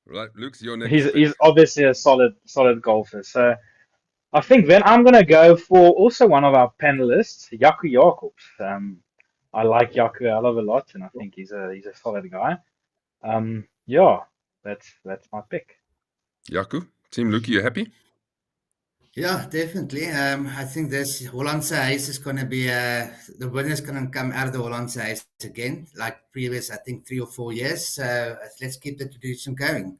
Right, Luke's your next pick. He's obviously a solid golfer. So I think then I'm gonna go for also one of our panelists, Jaco Jacobs. I like Jaco a hell of a lot, and I think he's a solid guy. Yeah, that's my pick. Jaco, Team Luke, you happy? Yeah, definitely. I think this Hollandse Huis is going to be the winner's going to come out of the Hollandse Huis again, like previous, I think 3 or 4 years. So let's keep the tradition going.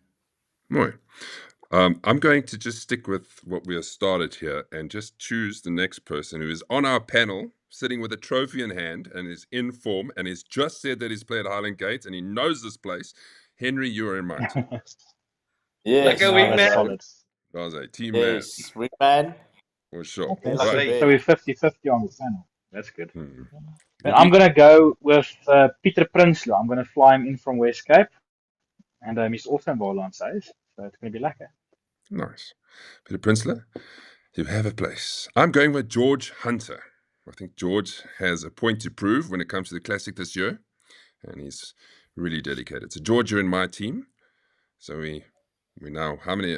Mooi. I'm going to just stick with what we have started here and just choose the next person who is on our panel, sitting with a trophy in hand and is in form and has just said that he's played Highland Gate and he knows this place. Henry, you are in my team. Yes, Like a wingman. That's solid. That was a team yes, wingman. for sure. Okay, Right. so we're 50-50 on the panel. That's good. Hmm. And I'm gonna go with Pieter Prinsloo. I'm gonna fly him in from West Cape, and he's also in Holland size, so it's gonna be lekker. Nice. Peter Prinsloo, you have a place. I'm going with George Hunter. I think George has a point to prove when it comes to the Classic this year, and he's really dedicated. So George, you're in my team. So we now, how many,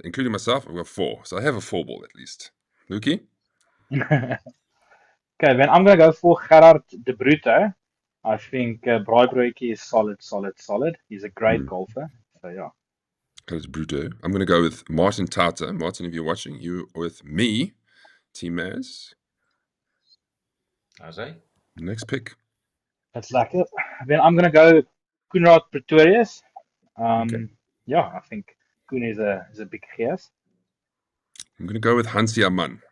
including myself, I've got 4. So I have a 4 ball at least. Lukey? Okay, then I'm gonna go for Gerard de Bruyne. I think Braaibroodjie is solid. He's a great golfer. So yeah. That's Bruto. I'm going to go with Martin Tata. Martin, if you're watching, you with me, Team Maz. How's that? Next pick. That's lekker. Then I'm gonna go Koenraad Pretorius. Okay. Yeah, I think Koen is a big gees. I'm going to go with Hansi Aman.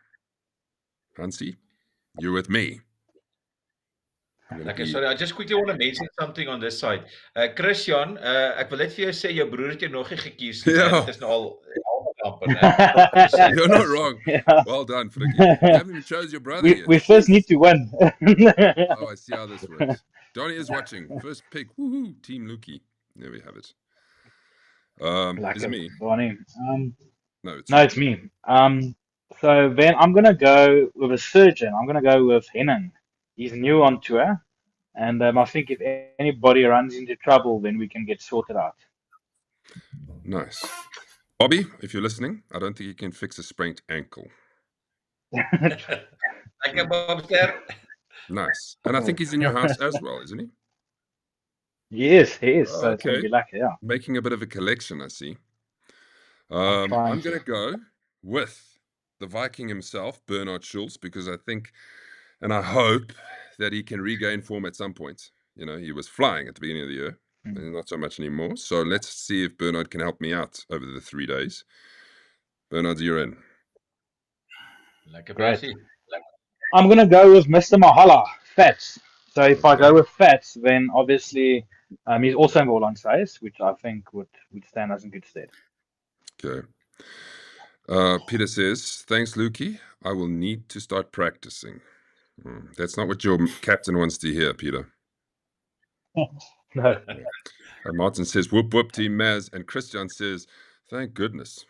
Hansi, you're with me. Okay, sorry, I just quickly want to mention something on this side. Christian, ek wil net vir jou sê jou broer het jou nog nie gekies nie. Ja. Dit is nou al amper, né? You're not wrong. Yeah. Well done, Fricky. You haven't even chose your brother yet. We first need to win. Oh, I see how this works. Donnie is watching. First pick. Woohoo. Team Lukey. There we have it. Is it me? Donnie. No, it's No, it's me. So then I'm gonna go with a surgeon. I'm gonna go with Henning. He's new on tour, and I think if anybody runs into trouble, then we can get sorted out. nice. Bobby, if you're listening, I don't think you can fix a sprained ankle. Lekker Bobster. Nice. And I think he's in your house as well, isn't he? Yes, he is. So it's gonna Okay. be lucky, yeah. Making a bit of a collection, I see. trying I'm to. going to go with the Viking himself, Bernard Schultz, because I think and I hope that he can regain form at some point. You know, he was flying at the beginning of the year, and not so much anymore. So let's see if Bernard can help me out over the 3 days. Bernard, you're in. Lekker Great. Brasie. I'm gonna go with Mr. Mahala, Fats. So if I go with Fats, then obviously he's also in Holland size, which I think would stand us in good stead. Okay. Peter says, thanks, Lukey. I will need to start practicing. That's not what your captain wants to hear, Peter. No. Martin says, whoop, whoop, Team Maz. And Christian says, thank goodness,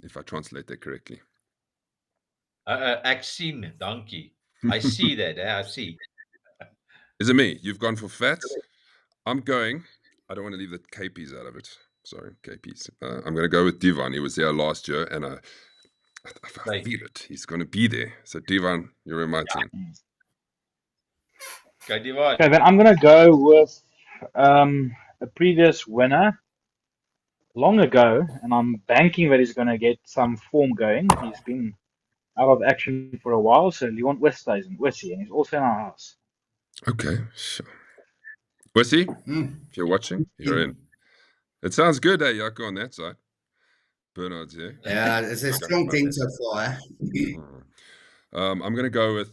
if I translate that correctly. Ek sien, dankie. I see that, I see. Is it me? You've gone for Fats? I'm going. I don't want to leave the KPs out of it. Sorry, KPs. I'm going to go with Divan. He was there last year, and I feel it. He's going to be there. So, Divan, you're in my team. Okay, die waar. Okay, then I'm going to go with a previous winner long ago, and I'm banking that he's going to get some form going. He's been out of action for a while, so Leon Westhuizen, Wessie, and he's also in our house. Okay, sure. Wessie, if you're watching, you're in. It sounds good, eh, Jaco, on that side. Bernard's here. Yeah, it's a strong team so far. Eh? I'm going to go with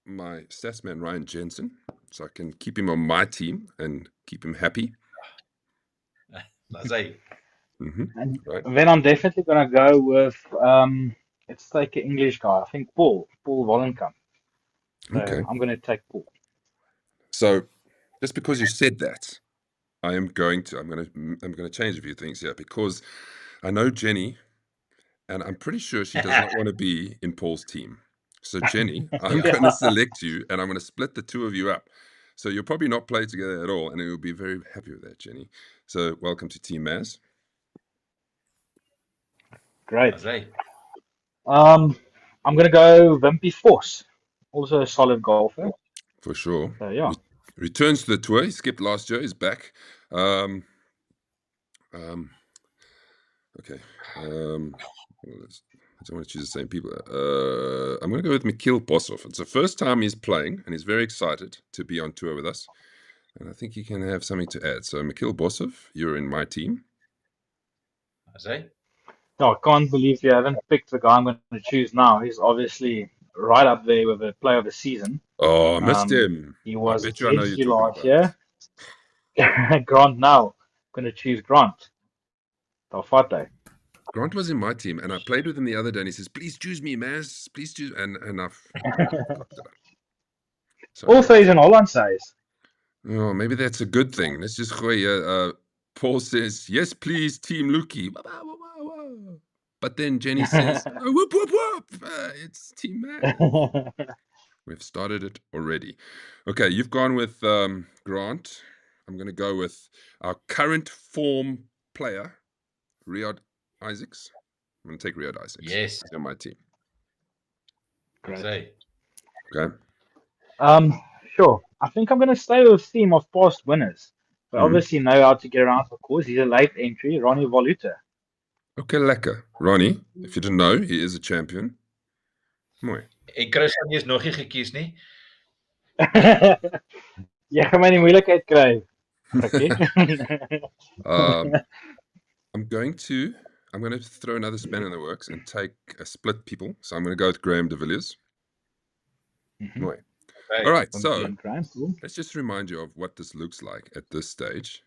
my stats man, Ryan Jensen, so I can keep him on my team and keep him happy. That's hy. And Right. then I'm definitely going to go with, let's take an English guy, I think Paul Wallenkamp. So Okay. I'm going to take Paul. So just because you said that, I'm going to change a few things here because I know Jenny, and I'm pretty sure she does not want to be in Paul's team. So Jenny, I'm going to select you, and I'm going to split the two of you up. So you'll probably not play together at all, and you'll be very happy with that, Jenny. So welcome to Team Maz. Great. That's hy. I'm going to go Wimpy Force, also a solid golfer. For sure. So yeah. Returns to the tour. He skipped last year. He's back. Okay. I don't want to choose the same people. I'm going to go with Mikhail Bosov. It's the first time he's playing, and he's very excited to be on tour with us. And I think he can have something to add. So, Mikhail Bosov, you're in my team. That's hy. No, I can't believe you haven't picked the guy I'm going to choose now. He's obviously right up there with the player of the season. Oh, I missed him. He was I bet you I know against you're you talking last about. year. Grant now. Going to choose Grant. Tafate. Grant was in my team, and I played with him the other day, and he says, please choose me, Maz. Please choose. And I've cocked it up. Sorry. Also, he's an Holland size. Oh, maybe that's a good thing. Let's just go. Paul says, yes, please, Team Luki. But then Jenny says, oh, whoop, whoop, whoop. It's Team Maz. We've started it already. Okay, you've gone with Grant. I'm going to go with our current form player, Riyad Isaacs. I'm going to take Riyad Isaacs. Yes. He's on my team. That's Great. hy. Okay. Sure. I think I'm going to stay with the theme of past winners. But obviously know how to get around the course. He's a late entry, Ronnie Voluta. Okay, lekker. Ronnie, if you didn't know, he is a champion. Mooi. En Chris het is nog nie gekies nie. Jy gaan my nie moeilikheid kry. Okay. I'm going to throw another spanner in the works and take a split people. So I'm going to go with Graham de Villiers. Mooi. Okay. All right, so Cool. let's just remind you of what this looks like at this stage.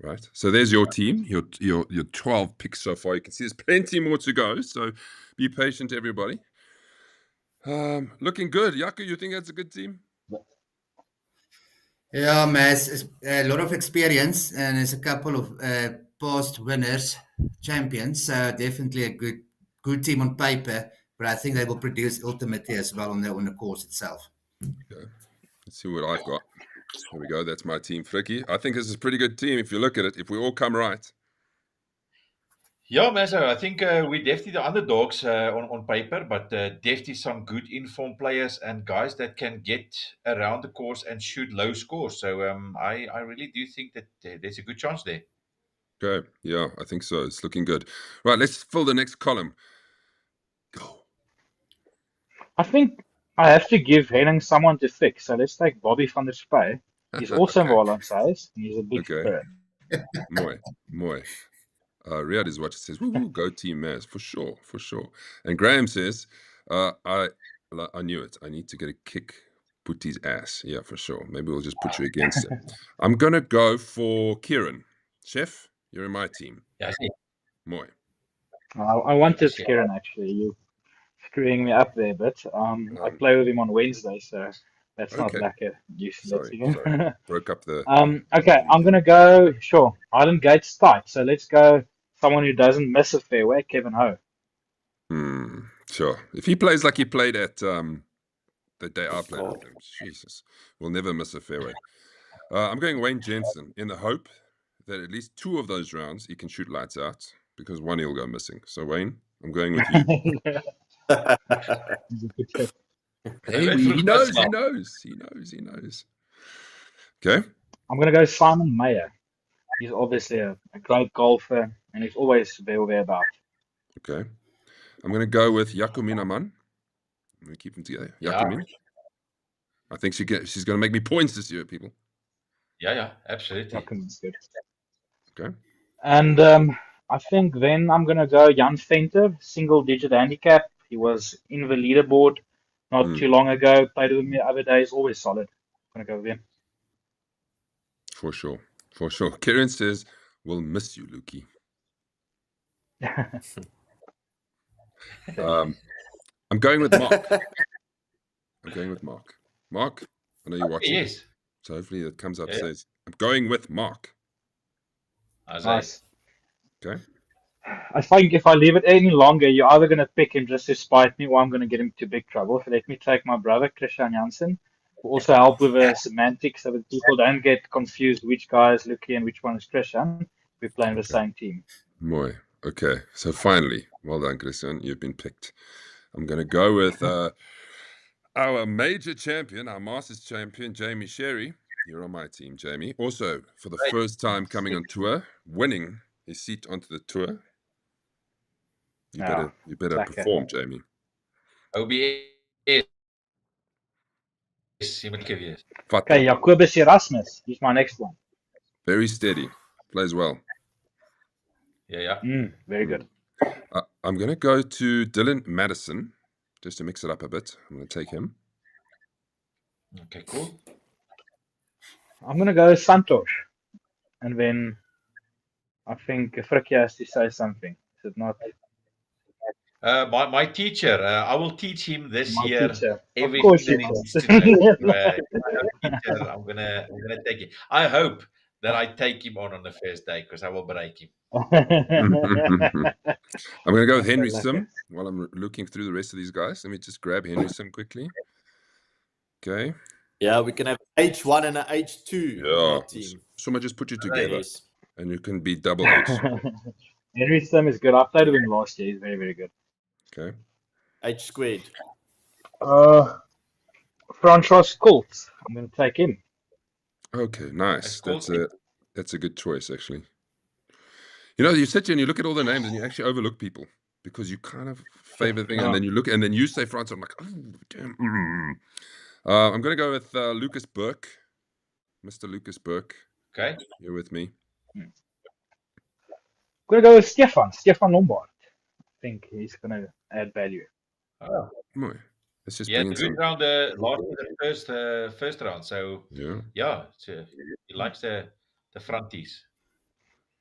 Right. So there's your team, your 12 picks so far. You can see there's plenty more to go. So be patient, everybody. Looking good. Jaco, you think that's a good team? Yeah, Maz, it's a lot of experience, and there's a couple of past winners, champions. So definitely a good team on paper. But I think they will produce ultimately as well on the course itself. Okay. Let's see what I've got. Here we go. That's my team, Fricky. I think this is a pretty good team if you look at it. If we all come right. Ja, Mazo, I think we're definitely the underdogs on paper, but definitely some good informed players and guys that can get around the course and shoot low scores. So I really do think that there's a good chance there. Okay. Yeah, I think so. It's looking good. Right, let's fill the next column. Go. I think I have to give Henning someone to fix. So let's take Bobby van der Spy. He's also Okay. Holland size, and he's a big Okay. spirit. Mooi. Riyad is what says, woo, go Team Maz, for sure. And Graham says, I knew it. I need to get a kick Putti's ass. Yeah, for sure. Maybe we'll just put you against it. I'm going to go for Kieran. Chef, you're in my team. Ja, sien. Mooi. I wanted Kieran actually. You screwing me up there, but I play with him on Wednesday, so that's not Okay. like a useless Sorry. again. Broke up the... Okay, I'm going to go, sure, Island Gate's tight. So let's go someone who doesn't miss a fairway, Kevin Ho. Sure. If he plays like he played at the day I played with him, Jesus, we'll never miss a fairway. I'm going Wayne Jensen in the hope that at least 2 of those rounds he can shoot lights out because 1 he'll go missing. So Wayne, I'm going with you. Hey, he knows. Okay. I'm going to go Simon Mayer. He's obviously a great golfer, and he's always thereabout. Okay. I'm going to go with Yakumin Aman. I'm going to keep them together. Yeah. Yakumin. I think she's going to make me points this year, people. Yeah, absolutely. Yakumin's good. Okay. And I think then I'm going to go Jan Venter, single-digit handicap. He was in the leaderboard not too long ago. Played with me the other day. He's always solid. I'm going to go with him. For sure. For sure. Kieran says, we'll miss you, Lukey. I'm going with Mark. Mark, I know you're watching. Yes. So hopefully it comes up, says, I'm going with Mark. Nice. Okay. I think if I leave it any longer, you're either going to pick him just to spite me, or I'm going to get him into big trouble. So let me take my brother, Christian Janssen, who also help with the semantics so that people don't get confused which guy is Lucky and which one is Christian. We're playing the same team. Mooi. Okay. So finally, well done, Christian. You've been picked. I'm going to go with our major champion, our Masters champion, Jamie Sherry. You're on my team, Jamie. Also, for the first time coming on tour, winning his seat onto the tour. You better perform, Jamie. OBS. Jy moet gewees. Okay, Jacobus Erasmus. He's my next one. Very steady. Plays well. Yeah. Very good. I'm going to go to Dylan Madison, just to mix it up a bit. I'm going to take him. Okay, cool. I'm going to go Santosh. And then I think Frikkie has to say something. Is it not? My teacher, I will teach him this year Teacher. everything that he needs to know. I'm gonna take it. I hope that I take him on the first day because I will break him. I'm going to go with Henry Sim while I'm looking through the rest of these guys. Let me just grab Henry Sim quickly. Okay. Yeah, we can have H1 and a H2 on our team. Someone just put you together, Yes. and you can be double H. Henry Sim is good. I played with him last year. He's very, very good. Okay. H squared. Francois Colt. I'm going to take him. Okay, nice. That's a good choice, actually. You know, you sit here and you look at all the names and you actually overlook people because you kind of favor thing, and then you look and then you say Francois. I'm like, oh, damn. I'm going to go with Lucas Burke, Mr. Lucas Burke. Okay. You're with me. I'm going to go with Stefan Lombard. I think he's going to add value. Let's just Yeah, bring in good some... round last year, first round. So yeah, he likes the fronties.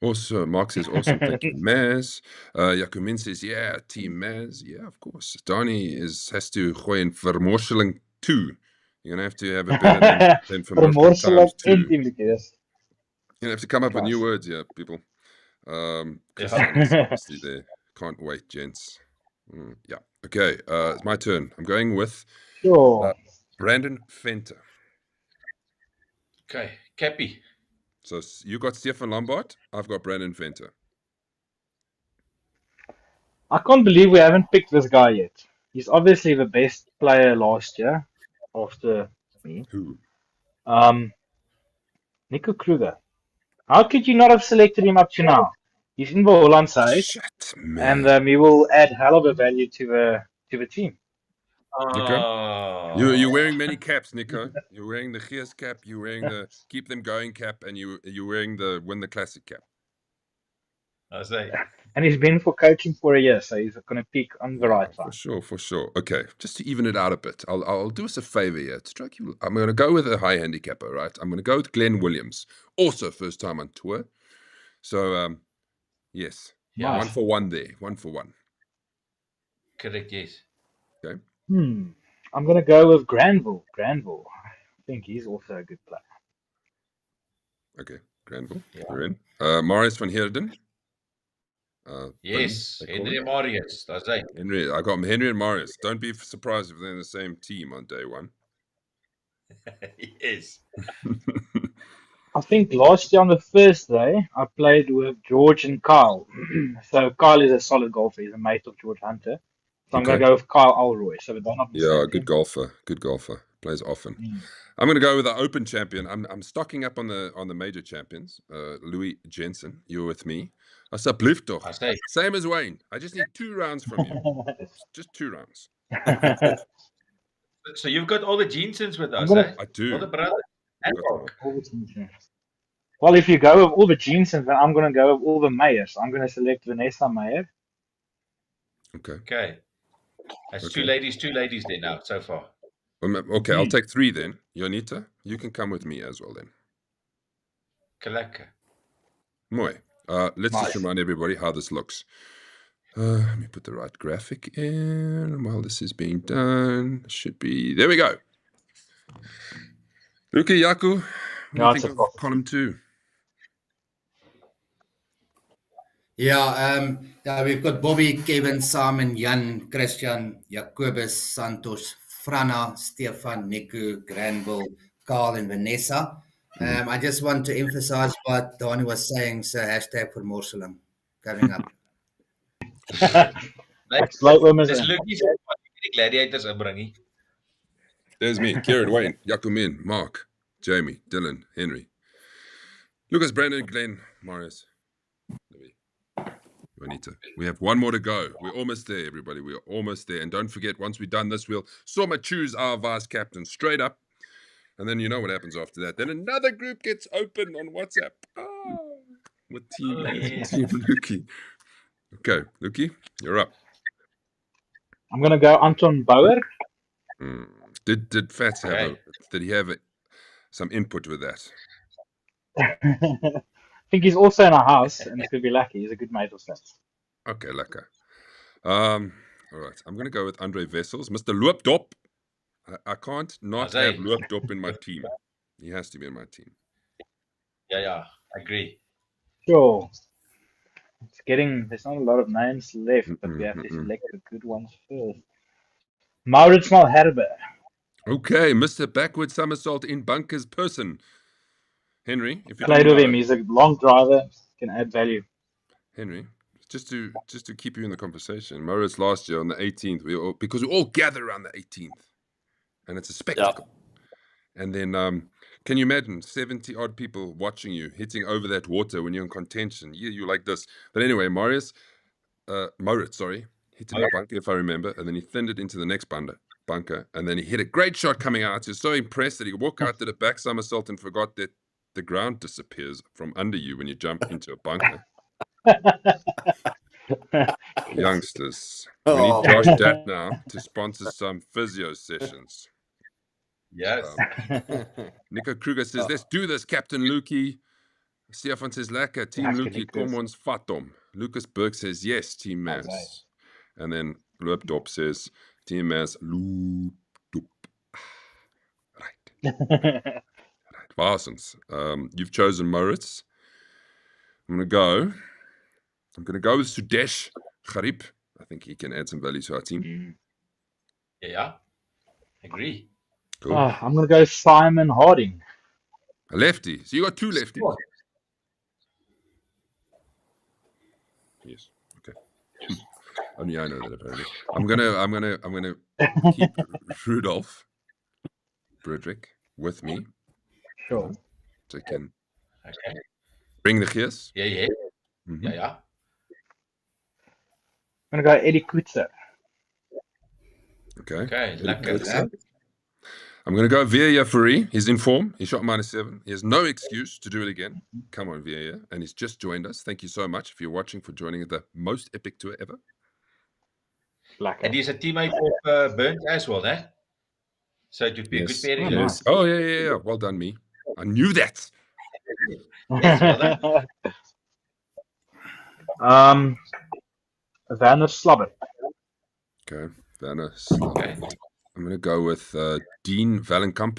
Also, Mark says awesome. Thank you, Maz. Jacomin says, yeah, Team Maz. Yeah, of course. Donnie has to gooi in vermorseling 2. You're going to have to have a better than vermorseling times 2. You're going to have to come up with new words here, people. Christian is obviously there. Can't wait, gents. Yeah. Okay. It's my turn. I'm going with Brandon Venter. Okay. Cappy. So you got Stefan Lombard. I've got Brandon Venter. I can't believe we haven't picked this guy yet. He's obviously the best player last year after me. Who? Nico Kruger. How could you not have selected him up to now? He's in the Holland side, and he will add hell of a value to the team. Okay. You're wearing many caps, Nico. You're wearing the Gears cap, you're wearing the Keep Them Going cap, and you're wearing the Win the Classic cap. I say. And he's been for coaching for a year, so he's going to peak on the right side. For sure. Okay, just to even it out a bit, I'll do us a favor here. To strike you, I'm going to go with a high handicapper, right? I'm going to go with Glenn Williams, also first time on tour. So, yes, nice. 1 for 1 there, 1 for 1. Correct, yes. Okay. I'm going to go with Granville. I think he's also a good player. Okay, Granville, you're in. Marius van Heerden. Yes, Henry Marius. That's right. Henry, I got Henry and Marius. Don't be surprised if they're in the same team on day 1. Yes. I think last year on the first day, I played with George and Kyle. So Kyle is a solid golfer. He's a mate of George Hunter. So I'm going to go with Kyle Alroy. So they're not good golfer. Plays often. Mm. I'm going to go with the Open champion. I'm stocking up on the major champions. Louis Jensen, you're with me. Asseblief toch. I say, Same as Wayne. I just need 2 rounds from you. Just 2 rounds. so you've got all the Jeansons with us, gonna- eh? I do. All the brothers. And Got them all. Rock. All the Jeansons. Well, if you go with all the Jeansons, then I'm going to go with all the Meyers. I'm going to select Vanessa Meyer. Okay. Okay. That's Okay. two ladies there now, so far. Okay, I'll take 3 then. Jonita, you can come with me as well then. Lekker. Mooi. Let's just Nice. remind everybody how this looks. Let me put the right graphic in while this is being done. Should be. There we go. Luki, Jaco, what do Yeah, you it's think a of prophecy. column 2? Yeah, we've got Bobby, Kevin, Simon, Jan, Christian, Jacobus, Santos, Frana, Stefan, Niku, Granville, Carl, and Vanessa. I just want to emphasize what Donnie was saying, so hashtag for Morsalam coming up. Sluit oom is Dis in. Lukie se wat die gladiators inbring nie. There's me, Kieran, Wayne, Jacomin, Mark, Jamie, Dylan, Henry, Lucas, Brandon, Glenn, Marius, Louis, Juanita. We have 1 more to go. We're almost there, everybody. We're almost there. And don't forget, once we've done this, we'll Soma choose our vice captain straight up. And then you know what happens after that. Then another group gets open on WhatsApp. Oh, with Team, team Luki. Okay, Luki, you're up. I'm going to go Anton Bauer. Did Fats have Okay. did he have some input with that? I think he's also in our house, and it could be lucky. He's a good mate of Stats. Okay, lekker. All right, I'm going to go with Andre Wessels. Mr. Loopdop. I can't not Azai. have Loopdop in my team. He has to be in my team. Ja, agree. Sure. It's there's not a lot of names left, but we have to select the good ones first. Maurits Malherbe. Okay, Mr. Backward Somersault in Bunker's person. Henry, if you Played don't with know, him. He's a long driver. Can add value. Henry, just to keep you in the conversation, Maurits last year on the 18th, because we all gather around the 18th, and it's a spectacle. And then, can you imagine 70 odd people watching you hitting over that water when you're in contention? You're like this. But anyway, Maurits, hit in the bunker, if I remember, and then he thinned it into the next bunker, and then he hit a great shot coming out. He was so impressed that he walked out, did a back somersault, and forgot that the ground disappears from under you when you jump into a bunker. Youngsters, we need Josh Dat now to sponsor some physio sessions. Yes. Nico Kruger says, let's do this, Captain Lukey. Stefan says, lekker, Team Lekker, Lukey, Lucas. kom ons vat hom. Lucas Burke says, yes, Team Mass. Okay. And then Loopdop says, Team Mass, Loopdop. Right. Varsens. You've chosen Maurits. I'm going to go with Sudesh Gharib. I think he can add some value to our team. Ja. Agree. Cool. I'm going to go Simon Harding. A lefty. So you got 2 lefties. Yes. Okay. Only I know that apparently. I'm gonna keep Rudolph Broderick with me. Sure. So I can Okay. bring the gears. Ja. Mhm. Ja. I'm going to go Eddie Koetser. Okay. Okay, lekker. I'm going to go Via Furi. He's in form. He shot -7. He has no excuse to do it again. Come on, Via. And he's just joined us. Thank you so much if you're watching for joining the most epic tour ever. And he's a teammate of Burns as well, eh? So it would be a good pairing. Oh, Yes. Oh, yeah. Well done, me. I knew that. Yes, well done. Werner Slobber. Okay. Werner. Okay. I'm going to go with Dean Vallenkamp.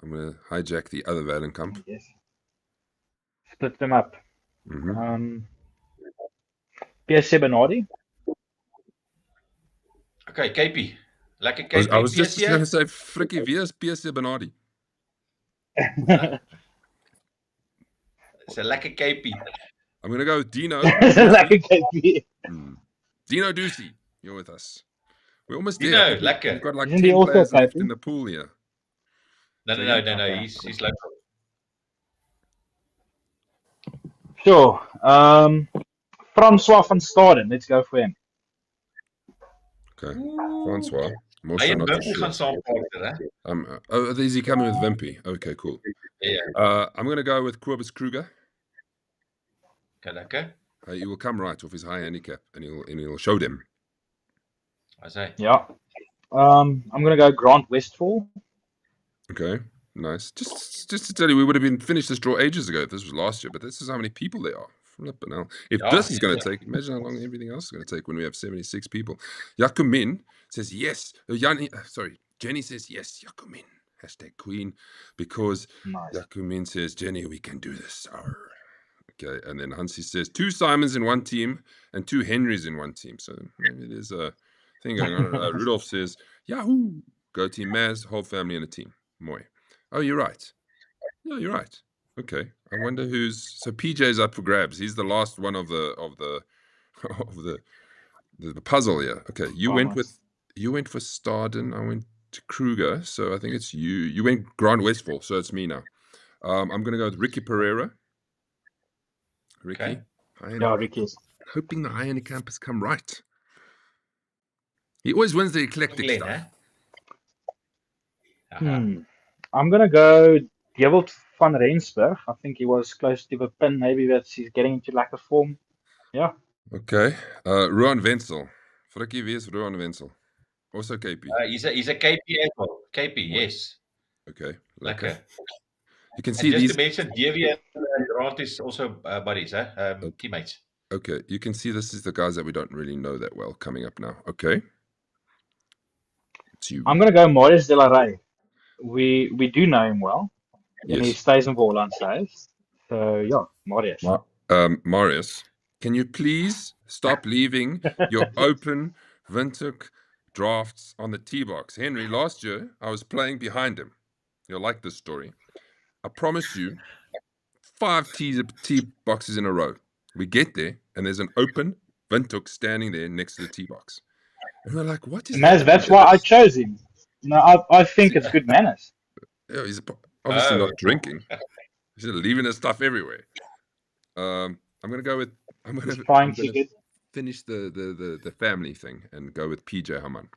I'm going to hijack the other Vallenkamp. Yes. Split them up. Mm-hmm. PSC Bernardi. Okay, KP. Lekker KP. I was just PSC. going to say, Frikkie, wie is PSC Bernardi? It's a lekker KP. I'm going to go with Dino. Like a KP. Dino Ducey, you're with us. We're almost Dino, there. lekker. We've got like Isn't 10 he also players left KP? in the pool here. No. Okay. He's local. Sure. Francois van Staden. Let's go for him. Okay. Francois. More Hy so en not too Wimpy sure. gaan saam partner, hè? Is he coming with Vimpy? Okay, cool. Ja. I'm going to go with Kobus Kruger. Okay, lekker. He will come right off his high handicap, and he'll show them. As hy. Yeah. I'm gonna go Grant Westfall. Okay, nice. Just to tell you, we would have been finished this draw ages ago if this was last year, but this is how many people there are. Flipping hell. If Yeah, this is going to take, imagine how long everything else is going to take when we have 76 people. Yakumin says yes. Jenny says yes, Yakumin. #Queen. Because Nice. Yakumin says, Jenny, we can do this. Arr. Okay, and then Hansi says 2 Simons in one team and 2 Henrys in one team. So maybe there's a thing going on. Rudolph says, Yahoo! Go Team Maz, whole family in a team. Moy. Oh, you're right. Yeah, you're right. Okay. I wonder who's so PJ's up for grabs. He's the last one of the the puzzle here. Okay. You went for Staden. I went to Kruger. So I think it's you. You went Grant Westfall. So it's me now. I'm gonna go with Ricky Pereira. Ricky. Okay. Yeah, Ricky. Hoping the high handicap has come right. He always wins the eclectic Glen, stuff. hè? I'm gonna go Dewald van Rensburg. I think he was close to the pin. Maybe he's getting into like a form. Yeah. Okay. Ruan Wenzel. Frikkie, wie is Ruan Wenzel? Also KP. He's a KP as well. KP, yes. Okay. Lekker. You can And see just these. to mention, Davy and Grant is also buddies, teammates. Okay, you can see this is the guys that we don't really know that well coming up now. Okay. It's you. I'm gonna go Marius de la Rey. We do know him well. And he Yes. stays in Volland says. So yeah, Marius. Marius, can you please stop leaving your open Windhoek drafts on the tee box? Henry, last year I was playing behind him. You'll like this story. I promise you 5 tee boxes in a row. We get there and there's an open Windhoek standing there next to the tee box. And we're like, what is Maz, that's why I chose him. No, I think it's good manners. Yeah, he's obviously not drinking. He's just leaving his stuff everywhere. I'm gonna go with finish the family thing and go with PJ Haman.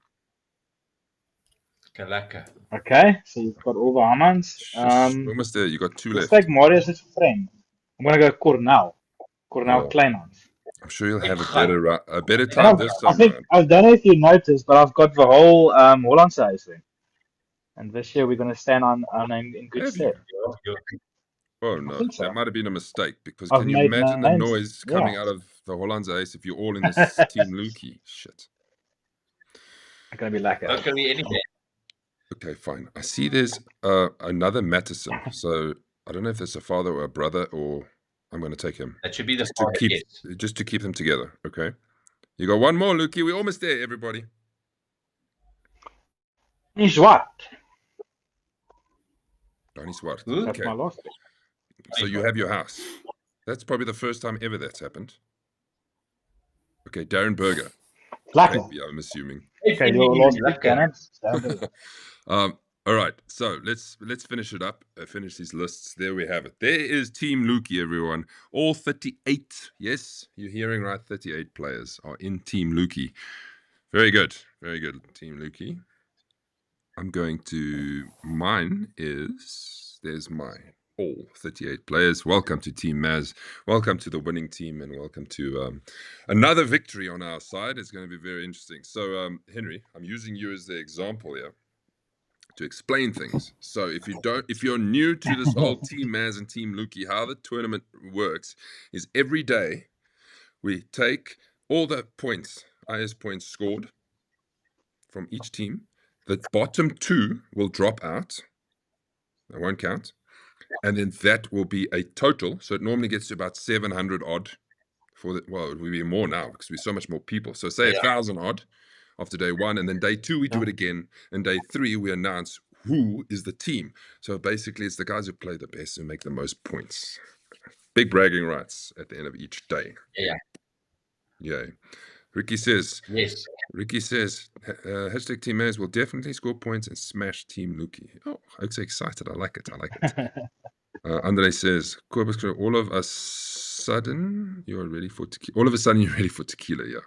Lekker. Okay, so you've got all the Hamans. Almost there. You got 2 let's left. take Marius as a friend. I'm gonna go Cornell Kleinhans. I'm sure you'll have a better time this time around. I don't know if you noticed, but I've got the whole Holland size thing. And this year we're going to stand on our name in good stead. Oh no, so. that might have been a mistake because I've can you imagine the noise coming Yeah. out of the Hollandse Ace if you're all in this Team Lukey? Shit. It's going to be like Not going to be anything. Okay, fine. I see there's another Mattison. So I don't know if there's a father or a brother, or I'm going to take him. That should be the father, just to keep them together. Okay. You got one more, Lukey. We're almost there, everybody. Donnie Swart. Donnie Swart. That's my last. So you have your house. That's probably the first time ever that's happened. Okay, Darren Berger. Lekker. I'm assuming. Okay, your last pick, Kenneth. All right, so let's finish it up. Finish these lists. There we have it. There is Team Lukey, everyone. All 38. Yes, you're hearing right. 38 players are in Team Lukey. Very good. Very good, Team Lukey. I'm going to... There's my all 38 players. Welcome to Team Maz. Welcome to the winning team, and welcome to another victory on our side. It's going to be very interesting. So, Henry, I'm using you as the example here to explain things. So if you're new to this whole Team Maz and Team Lukey, how the tournament works is every day we take all the points, IS points scored from each team. The bottom 2 will drop out. That won't count. And then that will be a total. So it normally gets to about 700 odd it will be more now because we're so much more people. So say 1,000 odd after day 1, and then day 2 we do it again, and day 3 we announce who is the team. So basically it's the guys who play the best who make the most points. Big bragging rights at the end of each day. Yeah. Yay. Ricky says, yes, Ricky says, hashtag Team Maz will definitely score points and smash Team Luki. Oh, I'm so excited. I like it. I like it. Andre says, Kobus, all of a sudden, you're ready for tequila. All of a sudden, you're ready for tequila, yeah.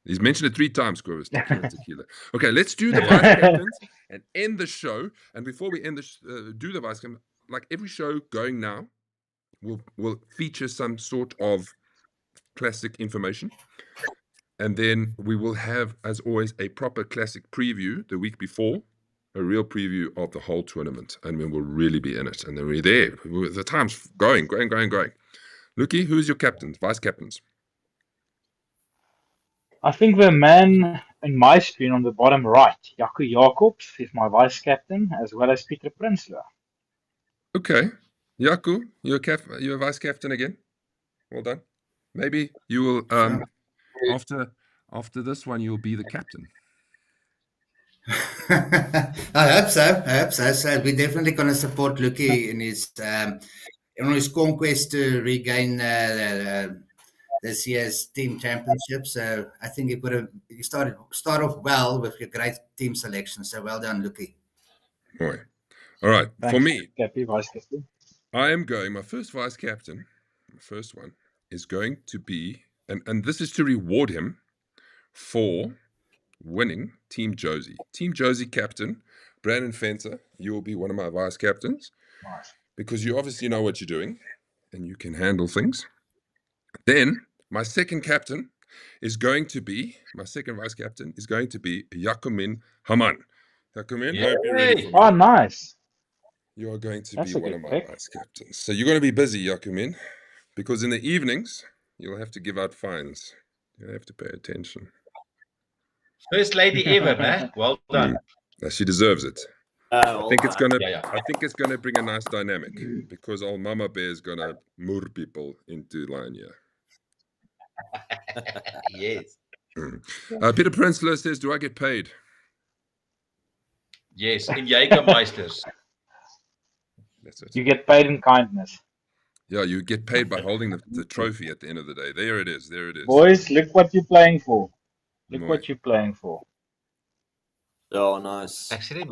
He's mentioned it 3 times, Kobus, tequila. Okay, let's do the vice captains and end the show. And before we end do the vice captain, like every show going now, will feature some sort of classic information. And then we will have, as always, a proper classic preview the week before, a real preview of the whole tournament. And we will really be in it. And then we're there. The time's going. Luki, who's your captains, vice captains? I think the man in my screen on the bottom right, Jaco Jacobs, is my vice captain, as well as Peter Prinsloo. Okay. Jaco, you're vice captain again. Well done. Maybe you will, after this one, you'll be the captain. I hope so. So we're definitely going to support Luki in his conquest to regain this year's team championship. So I think you start off well with your great team selection. So well done, Luki. Boy. All right. Thanks, For me, Cappy, vice captain. I am going, my first vice captain, the first one, is going to be, and this is to reward him for winning Team Josie. Team Josie captain, Brandon Fenter, you will be one of my vice captains. Nice. Because you obviously know what you're doing and you can handle things. Then my second captain is going to be, my second vice captain is going to be Jacomin Haman. Jacomin, I hope you're ready for me. Oh, nice. You are going to That's be a one good of my pick. vice captains. So you're going to be busy, Jacomin, because in the evenings, you'll have to give out fines. You'll have to pay attention. First lady ever, man. Well done. She deserves it. I think it's gonna. Yeah. I think it's gonna bring a nice dynamic because old Mama Bear is gonna murder people into line here. Yes. Peter Prinsloo says, "Do I get paid?" Yes, in Jägermeisters. That's it. You get paid in kindness. Yeah, you get paid by holding the trophy at the end of the day. There it is. There it is. Boys, look what you're playing for. Look Mooi. what you're playing for. Oh, nice. Actually,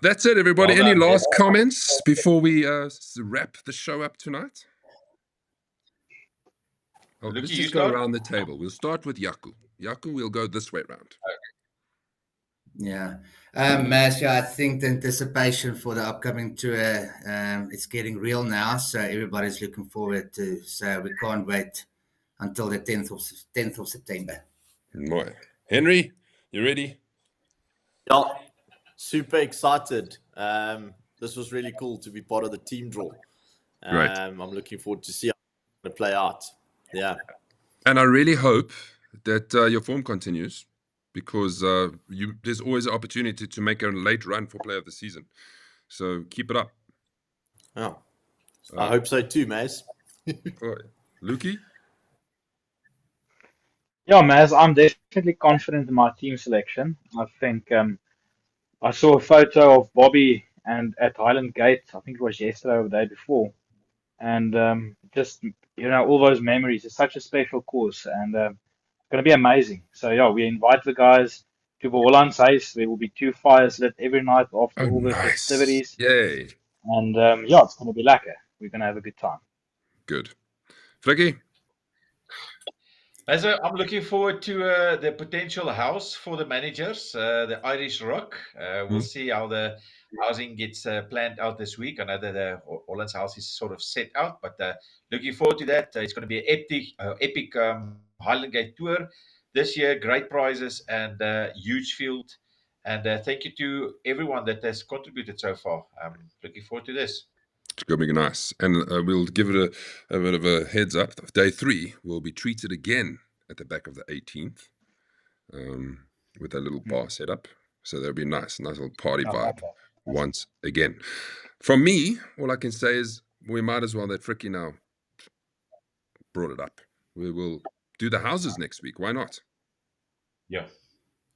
That's it, everybody. Well Any done, last comments before we wrap the show up tonight? Oh, let's Luki, you just go start? around the table. We'll start with Jaco. Jaco, we'll go this way round. Yeah. Mas, I think the anticipation for the upcoming tour, it's getting real now. So everybody's looking forward to, so we can't wait until the 10th of September. Mooi. Henry, you ready? Yeah, super excited. This was really cool to be part of the team draw. Great. I'm looking forward to see how it's going to play out. Yeah. And I really hope that your form continues because there's always an opportunity to make a late run for player of the season. So keep it up. Oh, I hope so too, Maz. Luki? Yeah, Maz, I'm definitely confident in my team selection. I think I saw a photo of Bobby and at Highland Gate, I think it was yesterday or the day before. And just, all those memories. It's such a special course and it's going to be amazing. So, yeah, we invite the guys to the Holland's Huis. There will be 2 fires lit every night after all the festivities. Yay. And, yeah, it's going to be lekker. We're going to have a good time. Good. Frikkie? I'm looking forward to the potential house for the managers, the Irish Rock. We'll see how the housing gets planned out this week. I know that the Holland's House is sort of set out, but looking forward to that. It's going to be an epic Highland Gate tour this year. Great prizes and huge field. And thank you to everyone that has contributed so far. I'm looking forward to this. It's going to be nice. And we'll give it a bit of a heads up. Day 3 will be treated again at the back of the 18th with a little bar set up. So that'll be nice little party vibe once again. From me, all I can say is we might as well, that Frikkie now brought it up. We will do the houses next week. Why not? Yeah,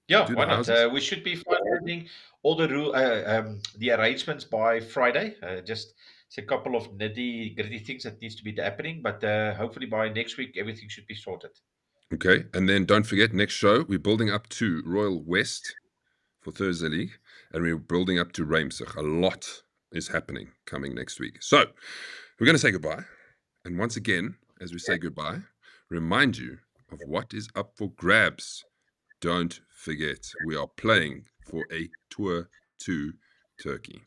why not? We should be finalizing all the arrangements by Friday. Just a couple of nitty-gritty things that needs to be happening, but hopefully by next week everything should be sorted. Okay, and then don't forget, next show, we're building up to Royal West for Thursday League, and we're building up to Ramsig. A lot is happening coming next week. So we're going to say goodbye. And once again, as we say goodbye, remind you of what is up for grabs. Don't forget, we are playing for a tour to Turkey.